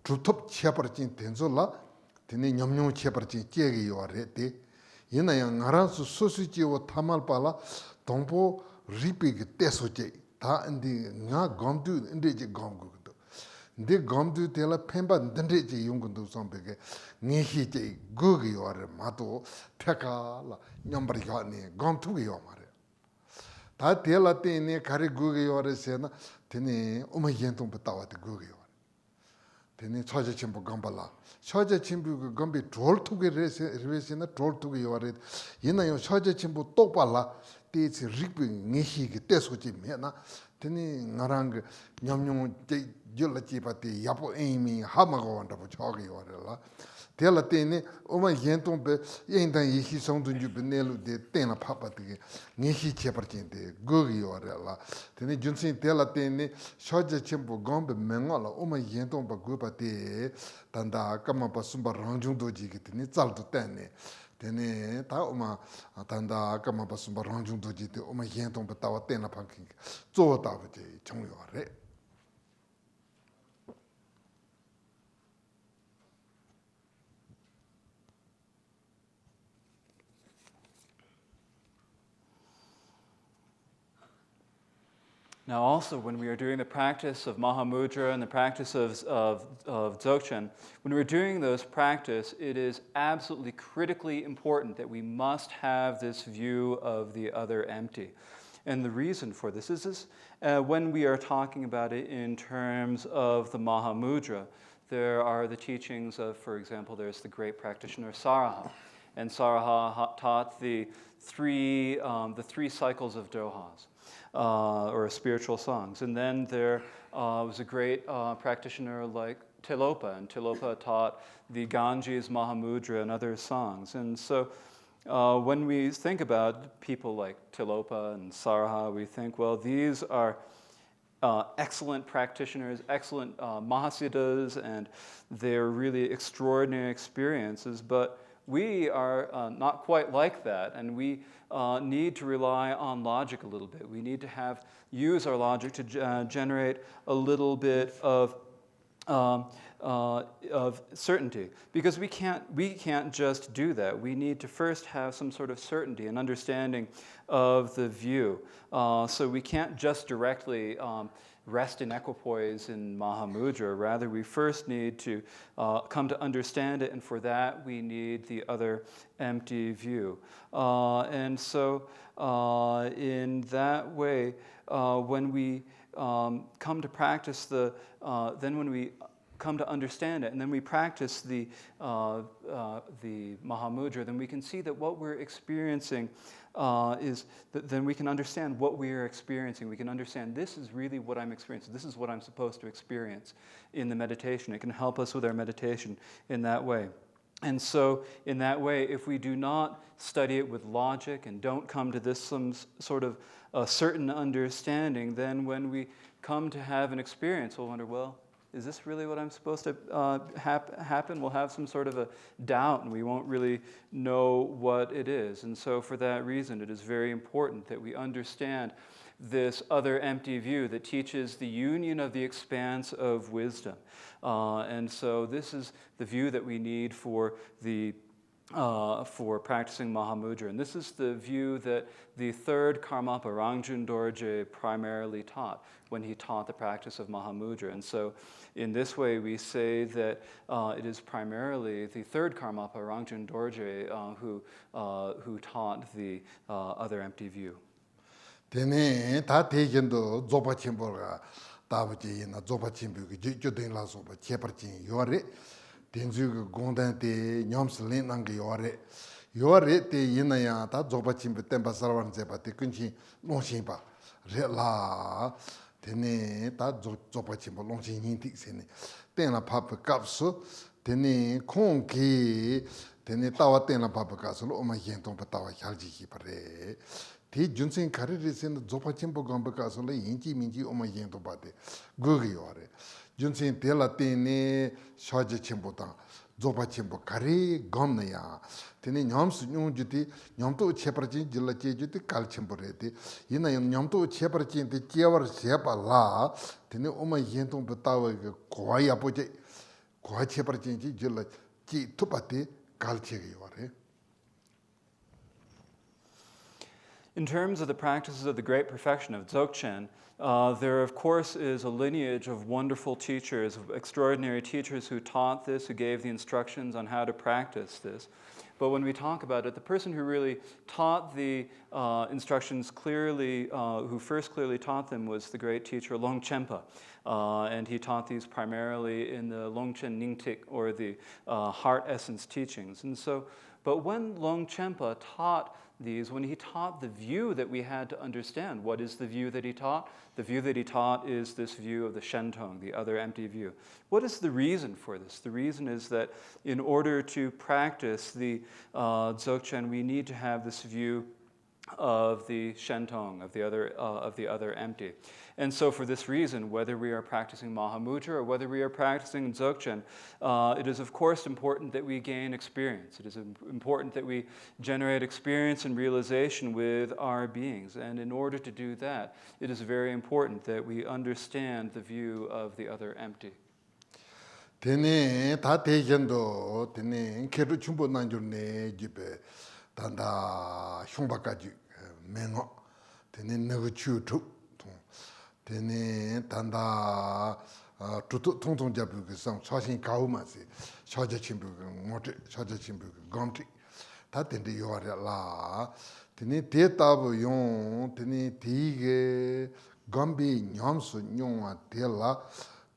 Trutup Chaperchin Tenzula, Tini Nyamnu Chaperchin Chegi or Rete, Yinayang Aransu Susuchi or Tamalpala, Tompo Ripig Tesoche, Ta and the Nga Gomdu and the Gomgu. 데 감두 때라 펜바 던데지 용군도 sombe게 니히제 구기요레 마도 태카라 냠버리가니 감투기요 말해 다 때라 때네 가리 구기요레세나 되네 오마옌동 부타와데 구기요 되네 처제 침부 감발라 처제 침부 감비 돌투게 레세나 돌투게 요레 이나요 처제 침부 똑발라 띠치 리비 니히게 떼소지 메나 되네 나랑 냠뇽 줄라치바티 야포 에이미 하마고 원다고 저기 요레라 텔라 때네 오마 옌동베 인단 이히 성dun주 베넬루데 때나 파파티게 니히 체퍼진데 고기 요레라 되네 준신 텔라 때네 쇼제 쳔부 gombe 맹올라 오마 옌동바 고바티 단다 까마바 숨바 랑중도지게 되네 짤도 때네 되네 다 오마 단다 까마바 숨바 랑중도지데 오마 옌동바 따와 때나 파키 쪼다버지 정요레 Now also, when we are doing the practice of Mahamudra and the practice of Dzogchen, when we're doing those practice, it is absolutely critically important that we must have this view of the other empty. And the reason for this is when we are talking about it in terms of the Mahamudra, there are the teachings of, for example, there's the great practitioner Saraha. And Saraha taught the three cycles of dohas. Or spiritual songs. And then there was a great practitioner like Tilopa, and Tilopa taught the Ganges, Mahamudra, and other songs. And so when we think about people like Tilopa and Saraha, we think, well, these are excellent practitioners, excellent Mahasiddhas, and they're really extraordinary experiences, but we are not quite like that, and we need to rely on logic a little bit. We need to use our logic to generate a little bit of certainty, because we can't just do that. We need to first have some sort of certainty and understanding of the view. So we can't just directly rest in equipoise in Mahamudra. Rather, we first need to come to understand it, and for that we need the other empty view. And so in that way, when we come to practice then when we come to understand it, and then we practice the Mahamudra, then we can see that what we're experiencing then we can understand what we are experiencing. We can understand this is really what I'm experiencing. This is what I'm supposed to experience in the meditation. It can help us with our meditation in that way. And so in that way, if we do not study it with logic and don't come to this some sort of certain understanding, then when we come to have an experience, we'll wonder, well, is this really what I'm supposed to happen? We'll have some sort of a doubt, and we won't really know what it is. And so for that reason, it is very important that we understand this other empty view that teaches the union of the expanse of wisdom. And so this is the view that we need for practicing Mahamudra. And this is the view that the Third Karmapa, Rangtong Dorje, primarily taught when he taught the practice of Mahamudra. And so in this way, we say that it is primarily the Third Karmapa, Rangtong Dorje, who taught the other empty view. Tene ta tejindo zopa chimboga tabuji na zopa chimbu jodin la zopa cheparchin yore tenzu gondan te nyams lenang yore te yinaya ta zopa chimbu tempa sarwan zepa te kunchi Longchenpa re la tene ta zopa chimbu Longchen hinti sene tena papa kapsu tene konki tene tawa tena papa kapsu lo ma Shentong pa tawa hyalji hi pare Ti junsen kariri sen zopa chimpo gamba kaso la yinchi minchi oma yento bate gugi yore. Junsen tela tene shaja chimpo tang zopa chimpo kari gomna ya. Tene nyamsu nyung juti nyamto cheparachin jilla che juti kal chimpo rete. Yina nyamto cheparachin te chewar shepa la tene oma yento batawa kwa yapo che kwa cheparachin chi jilla chi tupate kal chege yore. In terms of the practices of the great perfection of Dzogchen, there of course is a lineage of wonderful teachers, of extraordinary teachers who taught this, who gave the instructions on how to practice this. But when we talk about it, the person who really taught the instructions clearly, who first clearly taught them, was the great teacher Longchenpa. And he taught these primarily in the Longchen Ningtik, or the heart essence teachings. And so, but when Longchenpa taught these, when he taught the view that we had to understand, what is the view that he taught? The view that he taught is this view of the Shentong, the other empty view. What is the reason for this? The reason is that in order to practice the Dzogchen, we need to have this view of the Shentong, of the other empty. And so for this reason, whether we are practicing Mahamudra or whether we are practicing Dzogchen, it is of course important that we gain experience. It is important that we generate experience and realization with our beings. And in order to do that, it is very important that we understand the view of the other empty. Tene ta tejendo tene keru chumbo nanjurne jibe tanda shumbakaji mengo tene nagu tu tene tanda tutu tongtong jabu ke sang chashin kauma se chaja chimbu ngote chaja chimbu gomti ta tende yore la tene te tabu yon tene tige gambi nyamsu nyongwa tela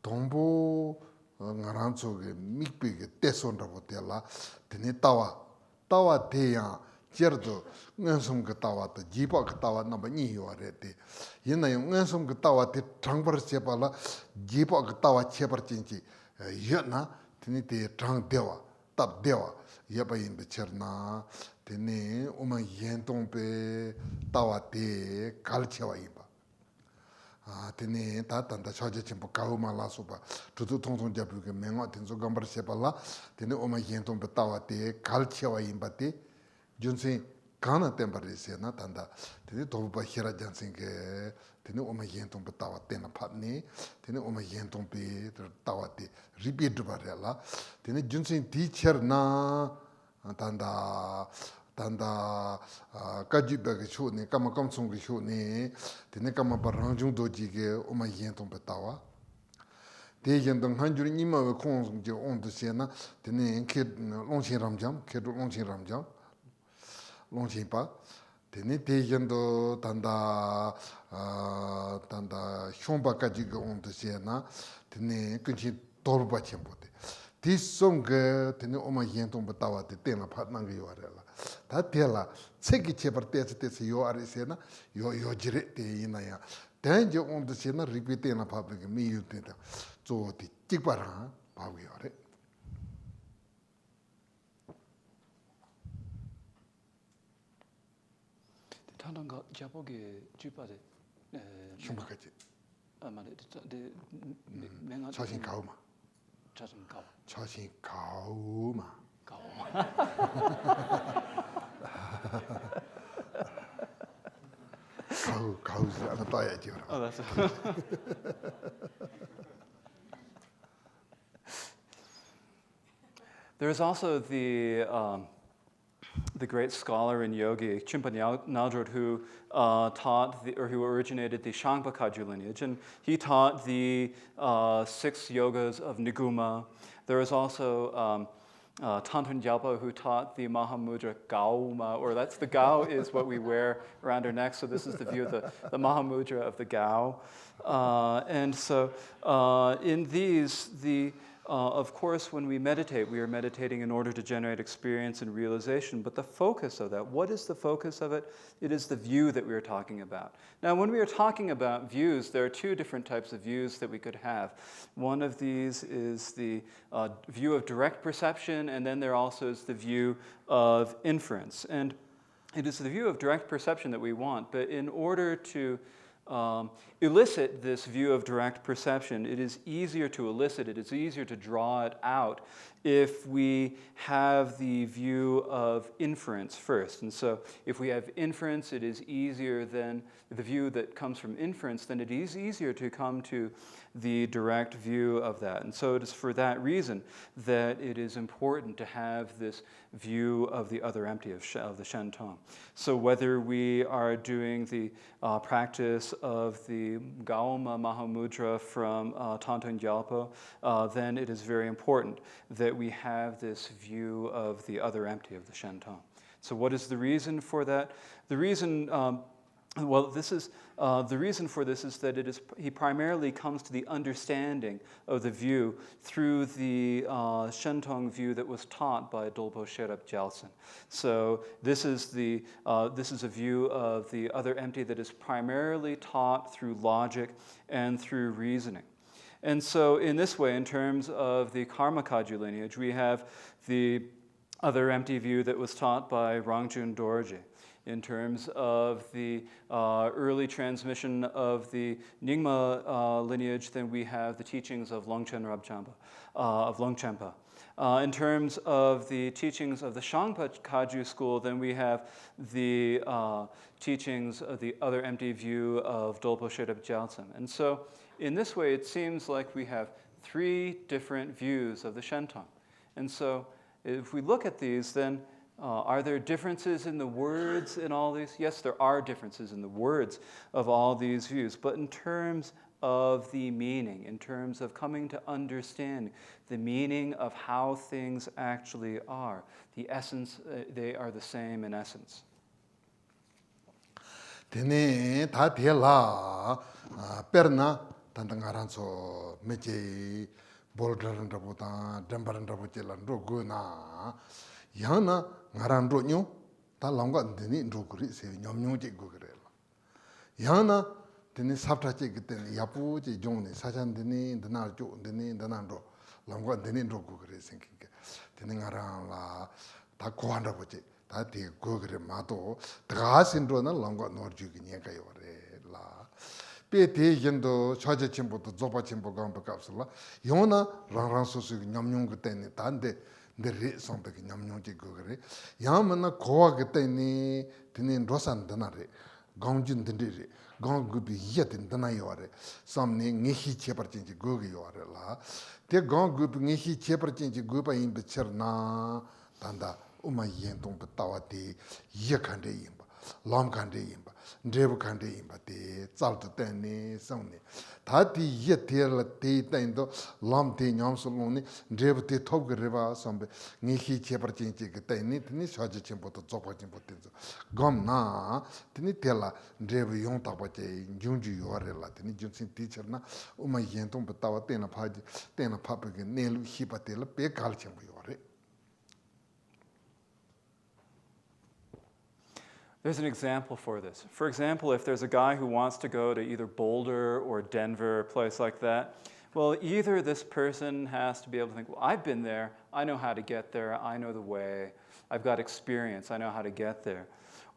tombo ngaranchoge mikpege tesonrabo tela tene tawa teya jerdo ngansum ga tawa ta jipa ga tawa namba ni yore te yena ngansum ga tawa te trangbar chepala jipa ga tawa chepar chinchi yena tene te trang dewa tab dewa yaba yimbe cherna tene uma yentong pe tawa te kalchewa yimba tene ta tanda chaje chimpo kauma la soba tutu tong jabu ke mengo tenzo gambar sepala tene oma yentong betawa te kalchewa imbate junse kana tembare se na tanda tene toba hira jansen ke tene oma yentong betawa tena patne tene oma yentong pe tawa te repeat barela tene junse teacher na tanda Kagye ke shone kama kamsong ke shone tene kama Rangtong doji ke oma Yentong betawa te Yentong hanjur Nyingma we kong je on de sena tene ke Longchenpa tene te Yentong tanda shomba Kagye ke on de sena tene kunchi Dolpopa chembo te ti song ke tene oma Yentong betawa te tena phat nang yorela ta tela tseki chebar tese yo arisena yo jire te inaya tenje on de sena repeat na public mi yute ta zo ti tikbara ba wi yore Tandanga jaboge jupade shumbakaji amane de menga chasin kauma chasin kauma Oh, that's There is also the great scholar and yogi Chimpa Nyaldraut who taught who originated the Shangpa Kagye lineage, and he taught the 6 yogas of Nyingma. There is also Tantun Gyalpa, who taught the Mahamudra Gauma, or that's the Gao is what we wear around our necks, so this is the view of the Mahamudra of the Gao. And so in these, of course, when we meditate, we are meditating in order to generate experience and realization, but the focus of that, what is the focus of it? It is the view that we are talking about. Now, when we are talking about views, there are 2 different types of views that we could have. One of these is the view of direct perception, and then there also is the view of inference. And it is the view of direct perception that we want, but in order to elicit this view of direct perception, it is easier to elicit it, it's easier to draw it out if we have the view of inference first. And so if we have inference, it is easier than the view that comes from inference, then it is easier to come to the direct view of that. And so it is for that reason that it is important to have this view of the other empty of the Shentong. So whether we are doing the practice of the Gaoma Mahamudra from Tantong Gyalpo, then it is very important that we have this view of the other empty of the Shentong. So what is the reason for that? The reason the reason for this is that he primarily comes to the understanding of the view through the Shentong view that was taught by Dolpo Sherab Gyaltsen. So this is a view of the other empty that is primarily taught through logic and through reasoning. And so in this way, in terms of the Karma Kagye lineage, we have the other empty view that was taught by Rangtong Dorje. In terms of the early transmission of the Nyingma lineage, then we have the teachings of Longchenpa. In terms of the teachings of the Shangpa Kagye school, then we have the teachings of the other empty view of Dolpo Sherab Gyaltsen. And so in this way, it seems like we have three different views of the Shentong. And so if we look at these, then are there differences in the words in all these? Yes, there are differences in the words of all these views, but in terms of the meaning, in terms of coming to understand the meaning of how things actually are, the essence, they are the same in essence. Tene ta la perna tantangaranso meche boldrandabota dambarandabochelan roguna yana ngaran nyo ta longa deni ndukuri se nyomnyo je gogrela yana deni sabta che giten yapu je jongni sajan deni dana jo deni danando longa deni ndukuri sinkinge deni ngaran la ta koanda boche ta de gogre mato ta sindro na longa norju gi nyeka yore la pe te yendo chaje chimbo to zopa chimbo gamba kapsula yona rang sosu nyomnyo giten tande the something Namyoji Gugre. Yamana Koa Getani, Tinin Rosan Danare, Gongjin Dindiri, Gong could be yet in Danayore, some Nihi Cheperchinji Gugi or la. They gone good Nihi Cheperchinji Guba in Becherna, Tanda, Uma Yentum Petawati, Yakande Imba, Lam Kande Imba, Drebu Kande Imba, the Saltani, Sony. Tati Yetel Te Tendo, Lam Te Yamsoloni, Drebu Te Tog River, some Nihi Cheperchinji Getani, Nishaji Chimpo to Zopa Chimpotenzo. Gom na, Tinitella, Drebu Yontabache, Junju Yorella, Tini Junsin teacher na, Uma Yentum Petawa, Tena Paji, Tena Papic, Nelu Hipatella, Pekalchim Yore. There's an example for this. For example, if there's a guy who wants to go to either Boulder or Denver, a place like that, well, either this person has to be able to think, well, I've been there, I know how to get there, I know the way, I've got experience, I know how to get there.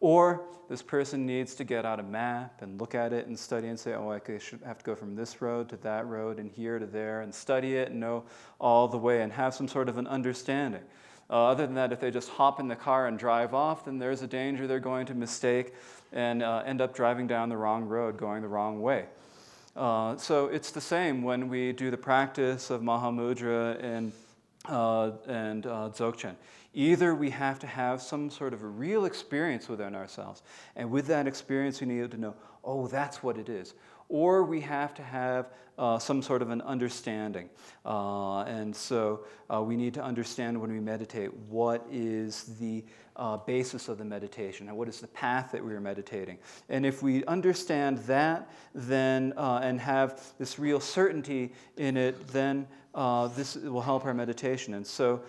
Or this person needs to get out a map and look at it and study and say, oh, I should have to go from this road to that road and here to there and study it and know all the way and have some sort of an understanding. Other than that, if they just hop in the car and drive off, then there's a danger they're going to mistake and end up driving down the wrong road, going the wrong way. So it's the same when we do the practice of Mahamudra and Dzogchen. Either we have to have some sort of a real experience within ourselves, and with that experience we need to know, oh, that's what it is. Or we have to have some sort of an understanding. And so we need to understand when we meditate what is the basis of the meditation and what is the path that we are meditating. And if we understand that, then and have this real certainty in it, then this will help our meditation. And so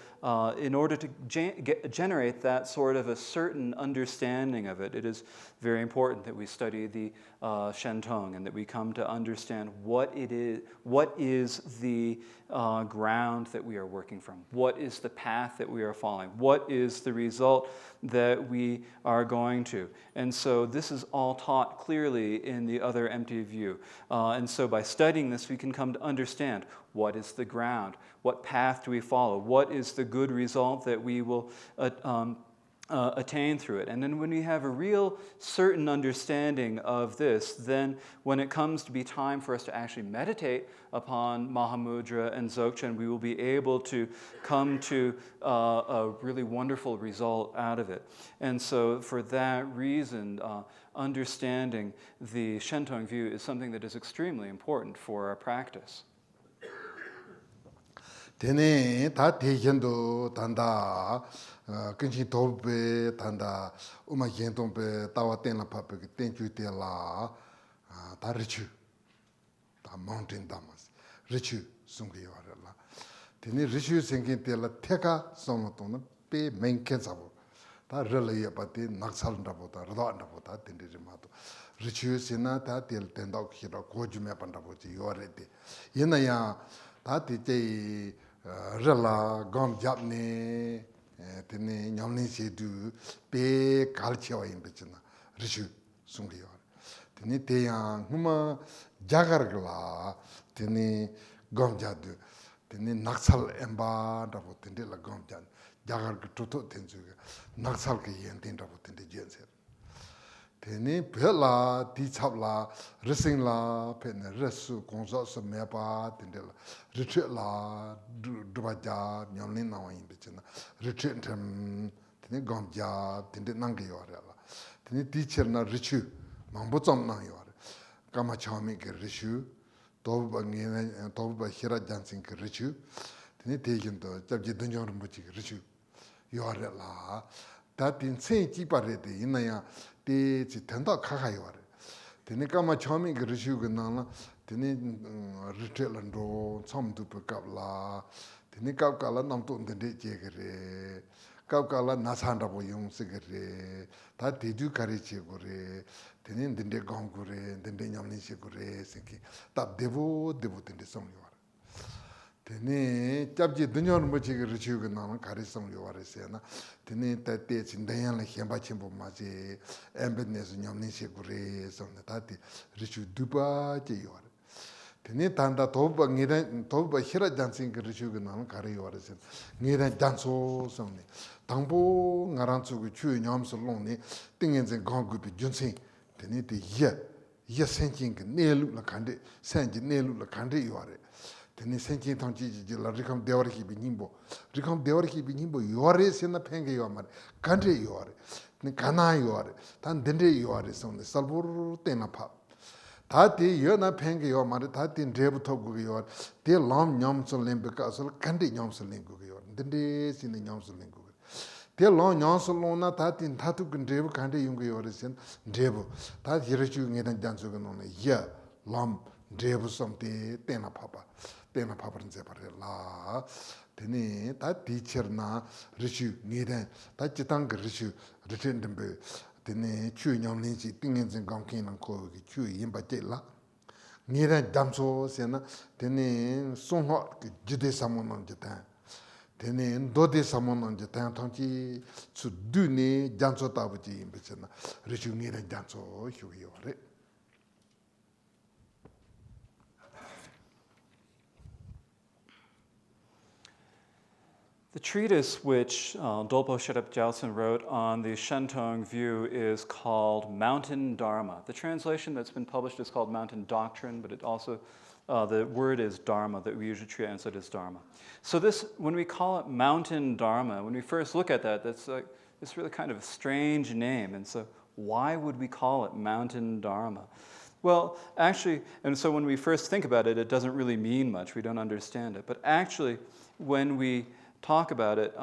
in order to generate that sort of a certain understanding of it, it is very important that we study the Shentong and that we come to understand what is the ground that we are working from, what is the path that we are following, what is the result that we are going to. And so this is all taught clearly in the other empty view. And so by studying this, we can come to understand What is the ground? What path do we follow? What is the good result that we will attain through it? And then when we have a real certain understanding of this, then when it comes to be time for us to actually meditate upon Mahamudra and Dzogchen, we will be able to come to a really wonderful result out of it. And so for that reason, understanding the Shentong view is something that is extremely important for our practice. Tene ta tejendu tanda kinchi tobe tanda uma yendong be tawa tenla pape tenju te la ta richu ta mountain damas richu sungi yorala tene richu singin te la teka sono tona pe menken sabo ta relaya pati naksal ndabo ta rada ndabo ta tende rimato richu sina ta tel tenda khira gojume pandabo ji yorete yena ya ta te rela gom japne tene nyamni sedu pe kalchewa imbechna rishu sungi yor tene teyang huma jagargla tene gom jadu tene naksal emba dabo tene la gom jan jagar toto tenju naksal ke yen ten dabo tene jenser tene pela di chapla rising la pene resu konso so mepa tene la retreat la dubaja nyamlin na yin bechna retreat tem tene gomja tene nangge yore la tene teacher na richu mambo chom na yore kama chami ke richu toba ngene toba hira jansing ke richu tene tegen to jabje dunyor muchi ke richu yore la ta tin sen ji pare de inaya te ji tenda kha yore tene kama chami ke richu ke na la tene ritelando samdu pe kapla tene kapkala namto ndende jegere kapkala nasanda bo yung sigere ta teju kare chegore tene ndende gongure ndende nyamni chegore seki ta devo tende song yore tene 잡지 dunyon mo chegere chuge na kare song yore sena tene ta te chindayan la hemba chimbo ma je emptiness nyamni chegore song ta te richu dupa che yore tene tanda toba ngiran toba hira dancing rishuga nan kare yoresen ngiran danso somni tangbo ngaranchu gu chu nyamso longni tingen zen gongu bi junsin tene de ye senjing nelu la kande senji nelu la kande yore tene senjing tangji ji la rikam dewarki bi nimbo yore sena penge yomar kande yore ne kana yore tan dende yore somni salbur tena pa 다티 여나 팽게 요 말에 다티 드부터 그요 데 람 냠솔 렘베카솔 칸디 냠솔 렘고요 든데 신의 냠솔 렘고 데 람 냠솔로나 다티 다투 근데부 칸디 용고요 레신 데부 다 히르주 ngेdan jansu가 노네 야람 데부 somte 테나 파파는 제바레라 데니 다 티처나 리슈 ngेdan 다 지당 그 리슈 리텐덤베 tene chu nyamlin chi tingen zen gangkin nang ko ki chu yimba la ngira damso sena tene songho jide samon nang jeta tene dode samon nang jeta tangchi chu du ne janso tabu ji yimba chena richu ngira janso hyu yore The treatise which Dolpo Shedap Gyaltsen wrote on the Shentong view is called Mountain Dharma. The translation that's been published is called Mountain Doctrine, but it also, the word is Dharma, that we usually translate as Dharma. So this, when we call it Mountain Dharma, when we first look at that, that's like, it's really kind of a strange name. And so why would we call it Mountain Dharma? Well, actually, and so when we first think about it, it doesn't really mean much. We don't understand it. But actually, when we talk about it,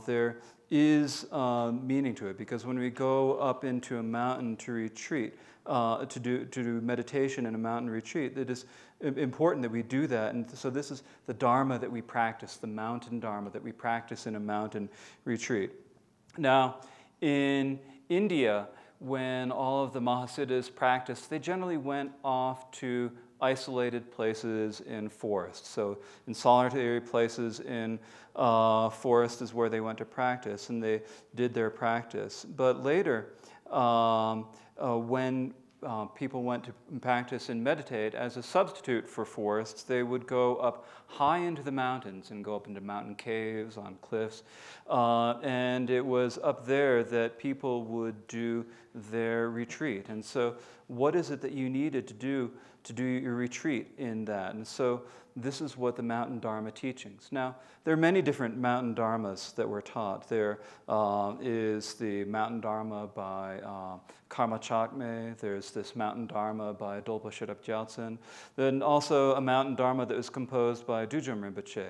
there is meaning to it, because when we go up into a mountain to retreat, to do meditation in a mountain retreat, it is important that we do that. And so this is the Dharma that we practice, the mountain Dharma that we practice in a mountain retreat. Now, in India, when all of the Mahasiddhas practiced, they generally went off to isolated places in forests. So in solitary places in forest is where they went to practice, and they did their practice. But later, when people went to practice and meditate, as a substitute for forests, they would go up high into the mountains and go up into mountain caves, on cliffs. And it was up there that people would do their retreat. And so what is it that you needed to do your retreat in that? And so this is what the mountain Dharma teachings. Now, there are many different mountain Dharmas that were taught. There is the mountain Dharma by Kalachakra. There's this mountain Dharma by Dolpopa. Then also a mountain Dharma that was composed by Dujum Rinpoche.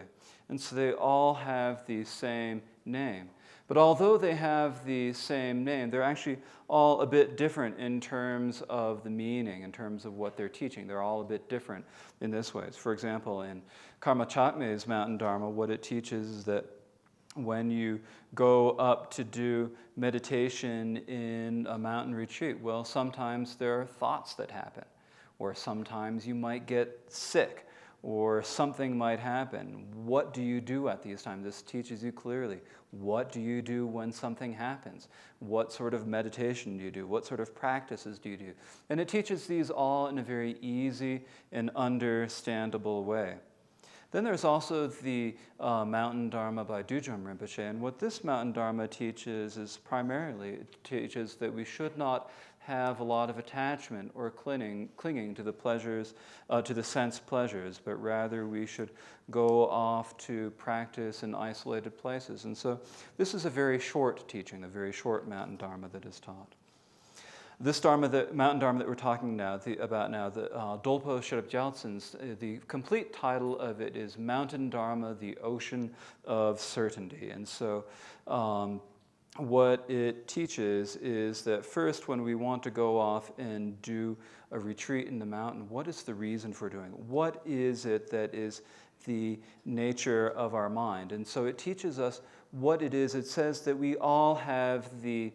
And so they all have the same name. But although they have the same name, they're actually all a bit different in terms of the meaning, in terms of what they're teaching. They're all a bit different in this way. For example, in Kalachakra's Mountain Dharma, what it teaches is that when you go up to do meditation in a mountain retreat, well, sometimes there are thoughts that happen, or sometimes you might get sick, or something might happen. What do you do at these times? This teaches you clearly. What do you do when something happens? What sort of meditation do you do? What sort of practices do you do? And it teaches these all in a very easy and understandable way. Then there's also the Mountain Dharma by Dujum Rinpoche. And what this Mountain Dharma teaches is primarily, it teaches that we should not have a lot of attachment or clinging to the pleasures, to the sense pleasures, but rather we should go off to practice in isolated places. And so this is a very short teaching, a very short Mountain Dharma that is taught. This Dharma, the Mountain Dharma that we're talking about now, the Dolpo Sherab Gyaltsen's, the complete title of it is Mountain Dharma, the Ocean of Certainty. And so what it teaches is that first, when we want to go off and do a retreat in the mountain, what is the reason for doing it? What is it that is the nature of our mind? And so it teaches us what it is. It says that we all have the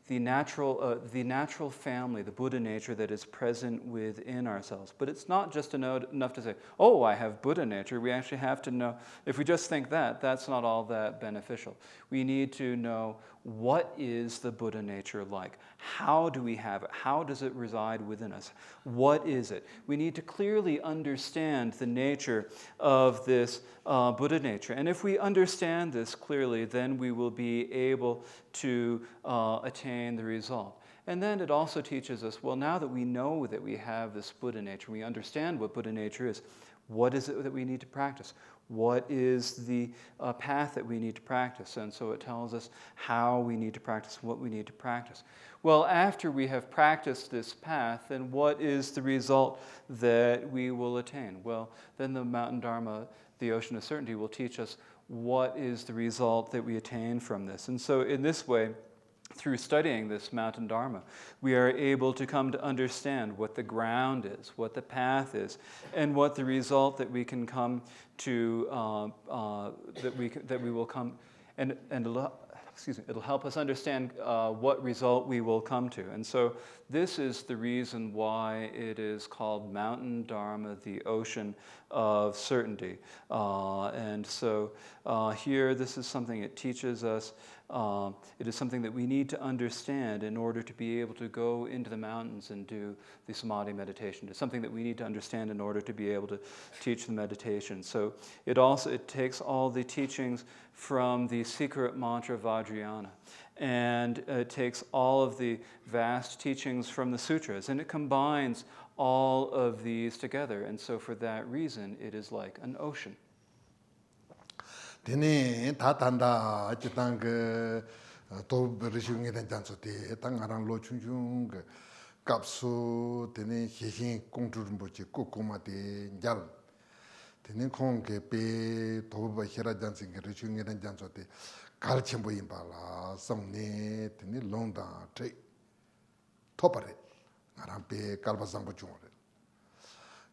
natural family, the Buddha nature that is present within ourselves. But it's not just enough to say, oh, I have Buddha nature. We actually have to know, if we just think that, that's not all that beneficial. We need to know, what is the Buddha nature like? How do we have it? How does it reside within us? What is it? We need to clearly understand the nature of this Buddha nature. And if we understand this clearly, then we will be able to attain the result. And then it also teaches us, well, now that we know that we have this Buddha nature, we understand what Buddha nature is, what is it that we need to practice? What is the path that we need to practice? And so it tells us how we need to practice, what we need to practice. Well, after we have practiced this path, then what is the result that we will attain? Well, then the Mountain Dharma, the Ocean of Certainty, will teach us what is the result that we attain from this. And so in this way, through studying this Mountain Dharma, we are able to come to understand what the ground is, what the path is, and what the result that we can come to, that we will come, and it'll help us understand what result we will come to. And so this is the reason why it is called Mountain Dharma, the Ocean of Certainty. And so here, this is something it teaches us. It is something that we need to understand in order to be able to go into the mountains and do the samadhi meditation. It's something that we need to understand in order to be able to teach the meditation. So it takes all the teachings from the secret mantra Vajrayana, and it takes all of the vast teachings from the sutras, and it combines all of these together. And so for that reason, it is like an ocean. Tene tatanda chitang to rishungi den janso te tangarang lo chunjung kapsu tene hishin kongturumbochi kokoma te njal tene kongke pe toba hira jansi rishungi den janso te kalchembo impala samne tene longda tre topare ngarang pe kalbazambo chungore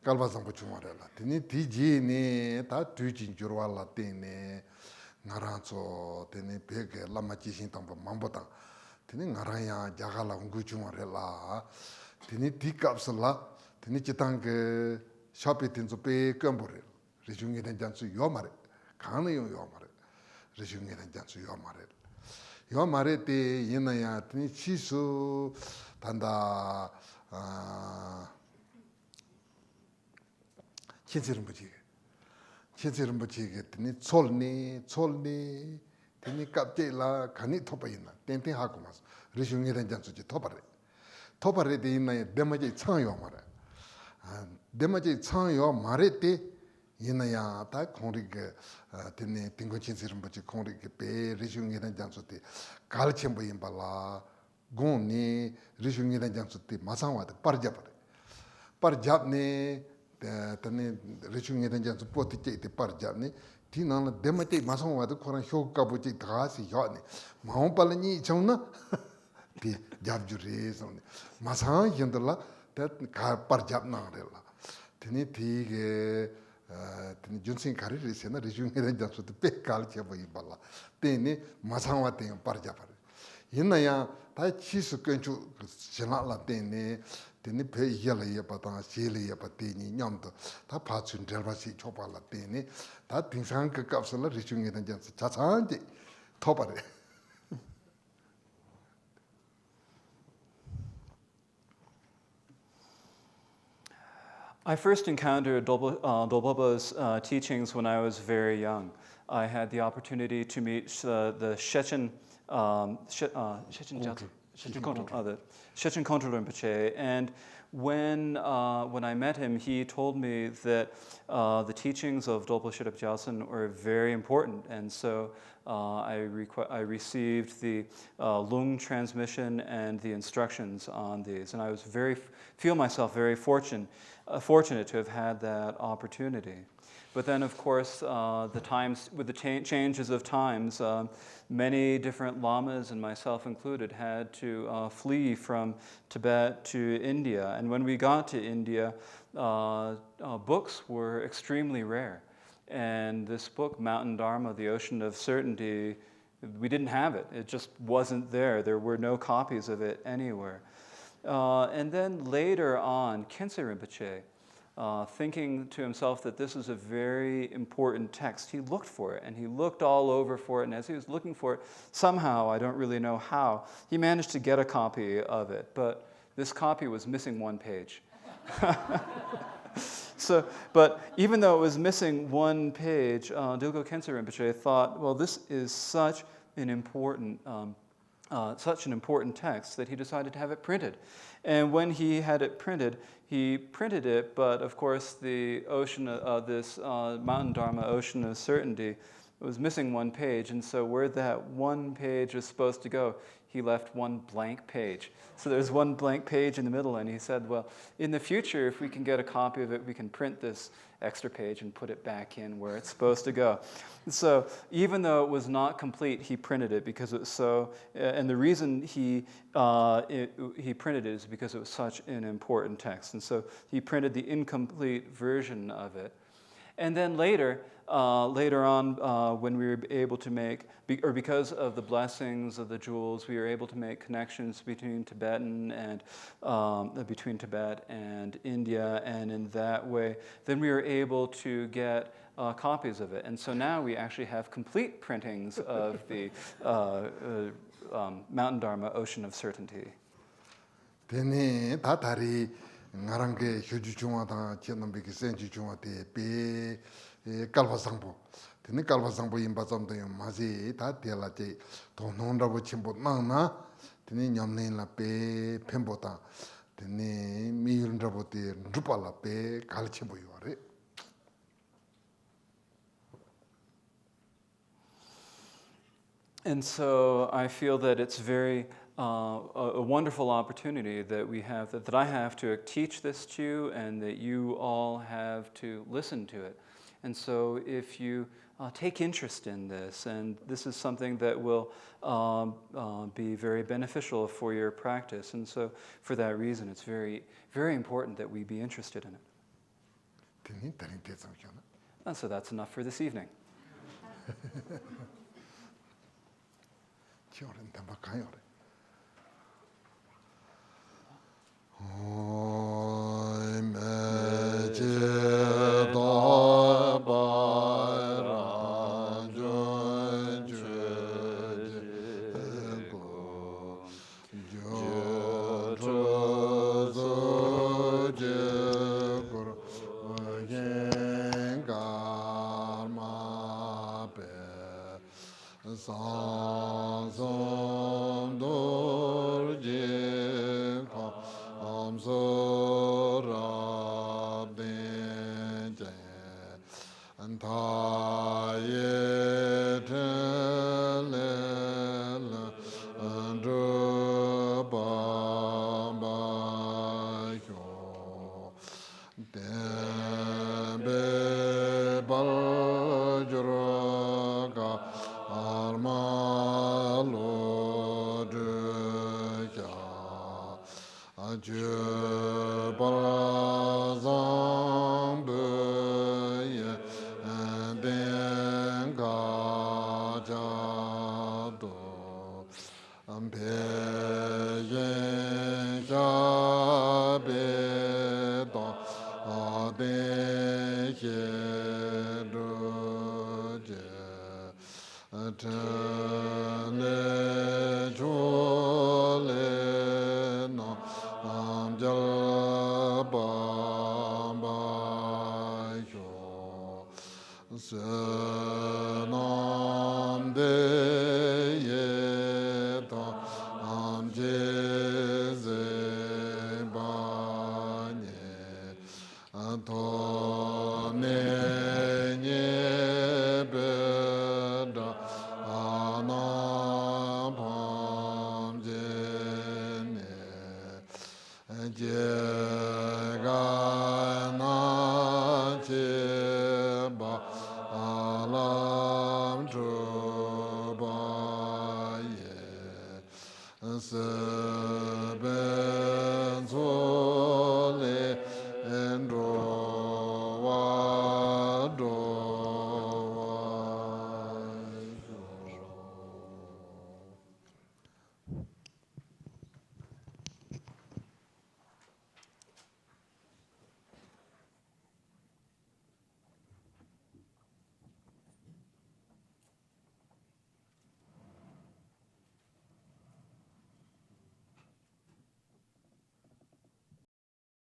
kalbazambo chungore la tene tiji ne ta tujin jurwa la tene ngaranzo tene pege lama jishin tamba mambota tene ngaranya jagala ungu chungore la tene tikapsa la tene chitang shopi tinzo pe kambore rishungi den jansu yomare kana yomare rishungi den jansu yomare te yinaya tene chisu 단다 Rinpoche tini cholni tini kapje kani thopa ina ten hakumas rishu ngiren jansu ji thopare de ina demaje changyo mara demaje changyo mare te ina ya ta khori ge tini tingo Chinse Rinpoche khori ge pe rishu ngiren jansu te Kalachakra imbala goni rishu ngiren jansu te masangwa de parjap ne tani rishungi dan jansu poti chek te parjapni ti nana dema chek masang wadu koran hyok kabu chek dhagasi hyokni maung pala nyi ichang na ti jab ju re samni masang yindala parjap nang re la tini ti ge tini junsin kari re se na rishungi dan jansu te pe Kalachakra imbala tini masang wadu tenga parjapari yinna ya ta chi su kenchu shina la tini teni pe yela yepa tanga shele yepa teni nyamdo ta pachun delva si chopa la teni ta tingsang ka kapsala rishungi dan jansi chachanje thopare. I first encountered Dolpopa's teachings when I was very young. I had the opportunity to meet the Shechen Kongtrul Rinpoche, and when I met him, he told me that the teachings of Dolpo Shidap Gyaltsen were very important, and so I received the Lung transmission and the instructions on these, and I was feel myself very fortunate to have had that opportunity. But then, of course, the times, with the changes of times, many different lamas, and myself included, had to flee from Tibet to India. And when we got to India, books were extremely rare. And this book, Mountain Dharma, The Ocean of Certainty, we didn't have it. It just wasn't there. There were no copies of it anywhere. And then later on, Khyentse Rinpoche, thinking to himself that this is a very important text, he looked for it, and he looked all over for it, and as he was looking for it, somehow, I don't really know how, he managed to get a copy of it, but this copy was missing one page. But even though it was missing one page, Dilgo Khyentse Rinpoche thought, well, this is such an important text that he decided to have it printed. And when he had it printed, he printed it, but of course the ocean, this Mountain Dharma, Ocean of Certainty, was missing one page, and so where that one page was supposed to go, he left one blank page. So there's one blank page in the middle, and he said, well, in the future, if we can get a copy of it, we can print this extra page and put it back in where it's supposed to go. And so even though it was not complete, he printed it because it was so, and the reason he printed it is because it was such an important text. And so he printed the incomplete version of it. And then later on, when we were able to make, or because of the blessings of the jewels, we were able to make connections between Tibet and India, and in that way, then we were able to get copies of it. And so now we actually have complete printings of the Mountain Dharma, Ocean of Certainty. ngarange hyoju chungwa da chenambe ki senju chungwa te pe kalwa sangpo tene kalwa sangpo imba samde mazi ta tela te to nonda bo chimbo nang na tene nyamne la pe pembo ta tene miyunda bo te ndupa la pe kal chimbo yore. And so I feel that it's very a wonderful opportunity that we have, that I have to teach this to you, and that you all have to listen to it. And so if you take interest in this, and this is something that will be very beneficial for your practice, and so for that reason, it's very, very important that we be interested in it. And so that's enough for this evening. Oh, je barazang buye den ga ja do ampe yen sha be da de ye do je le jo le na am ja ba ba yo se nam de ye ta am je ze ba nye to ne nye be da ana pam je ne je ga na che ba alam chu ba ye se be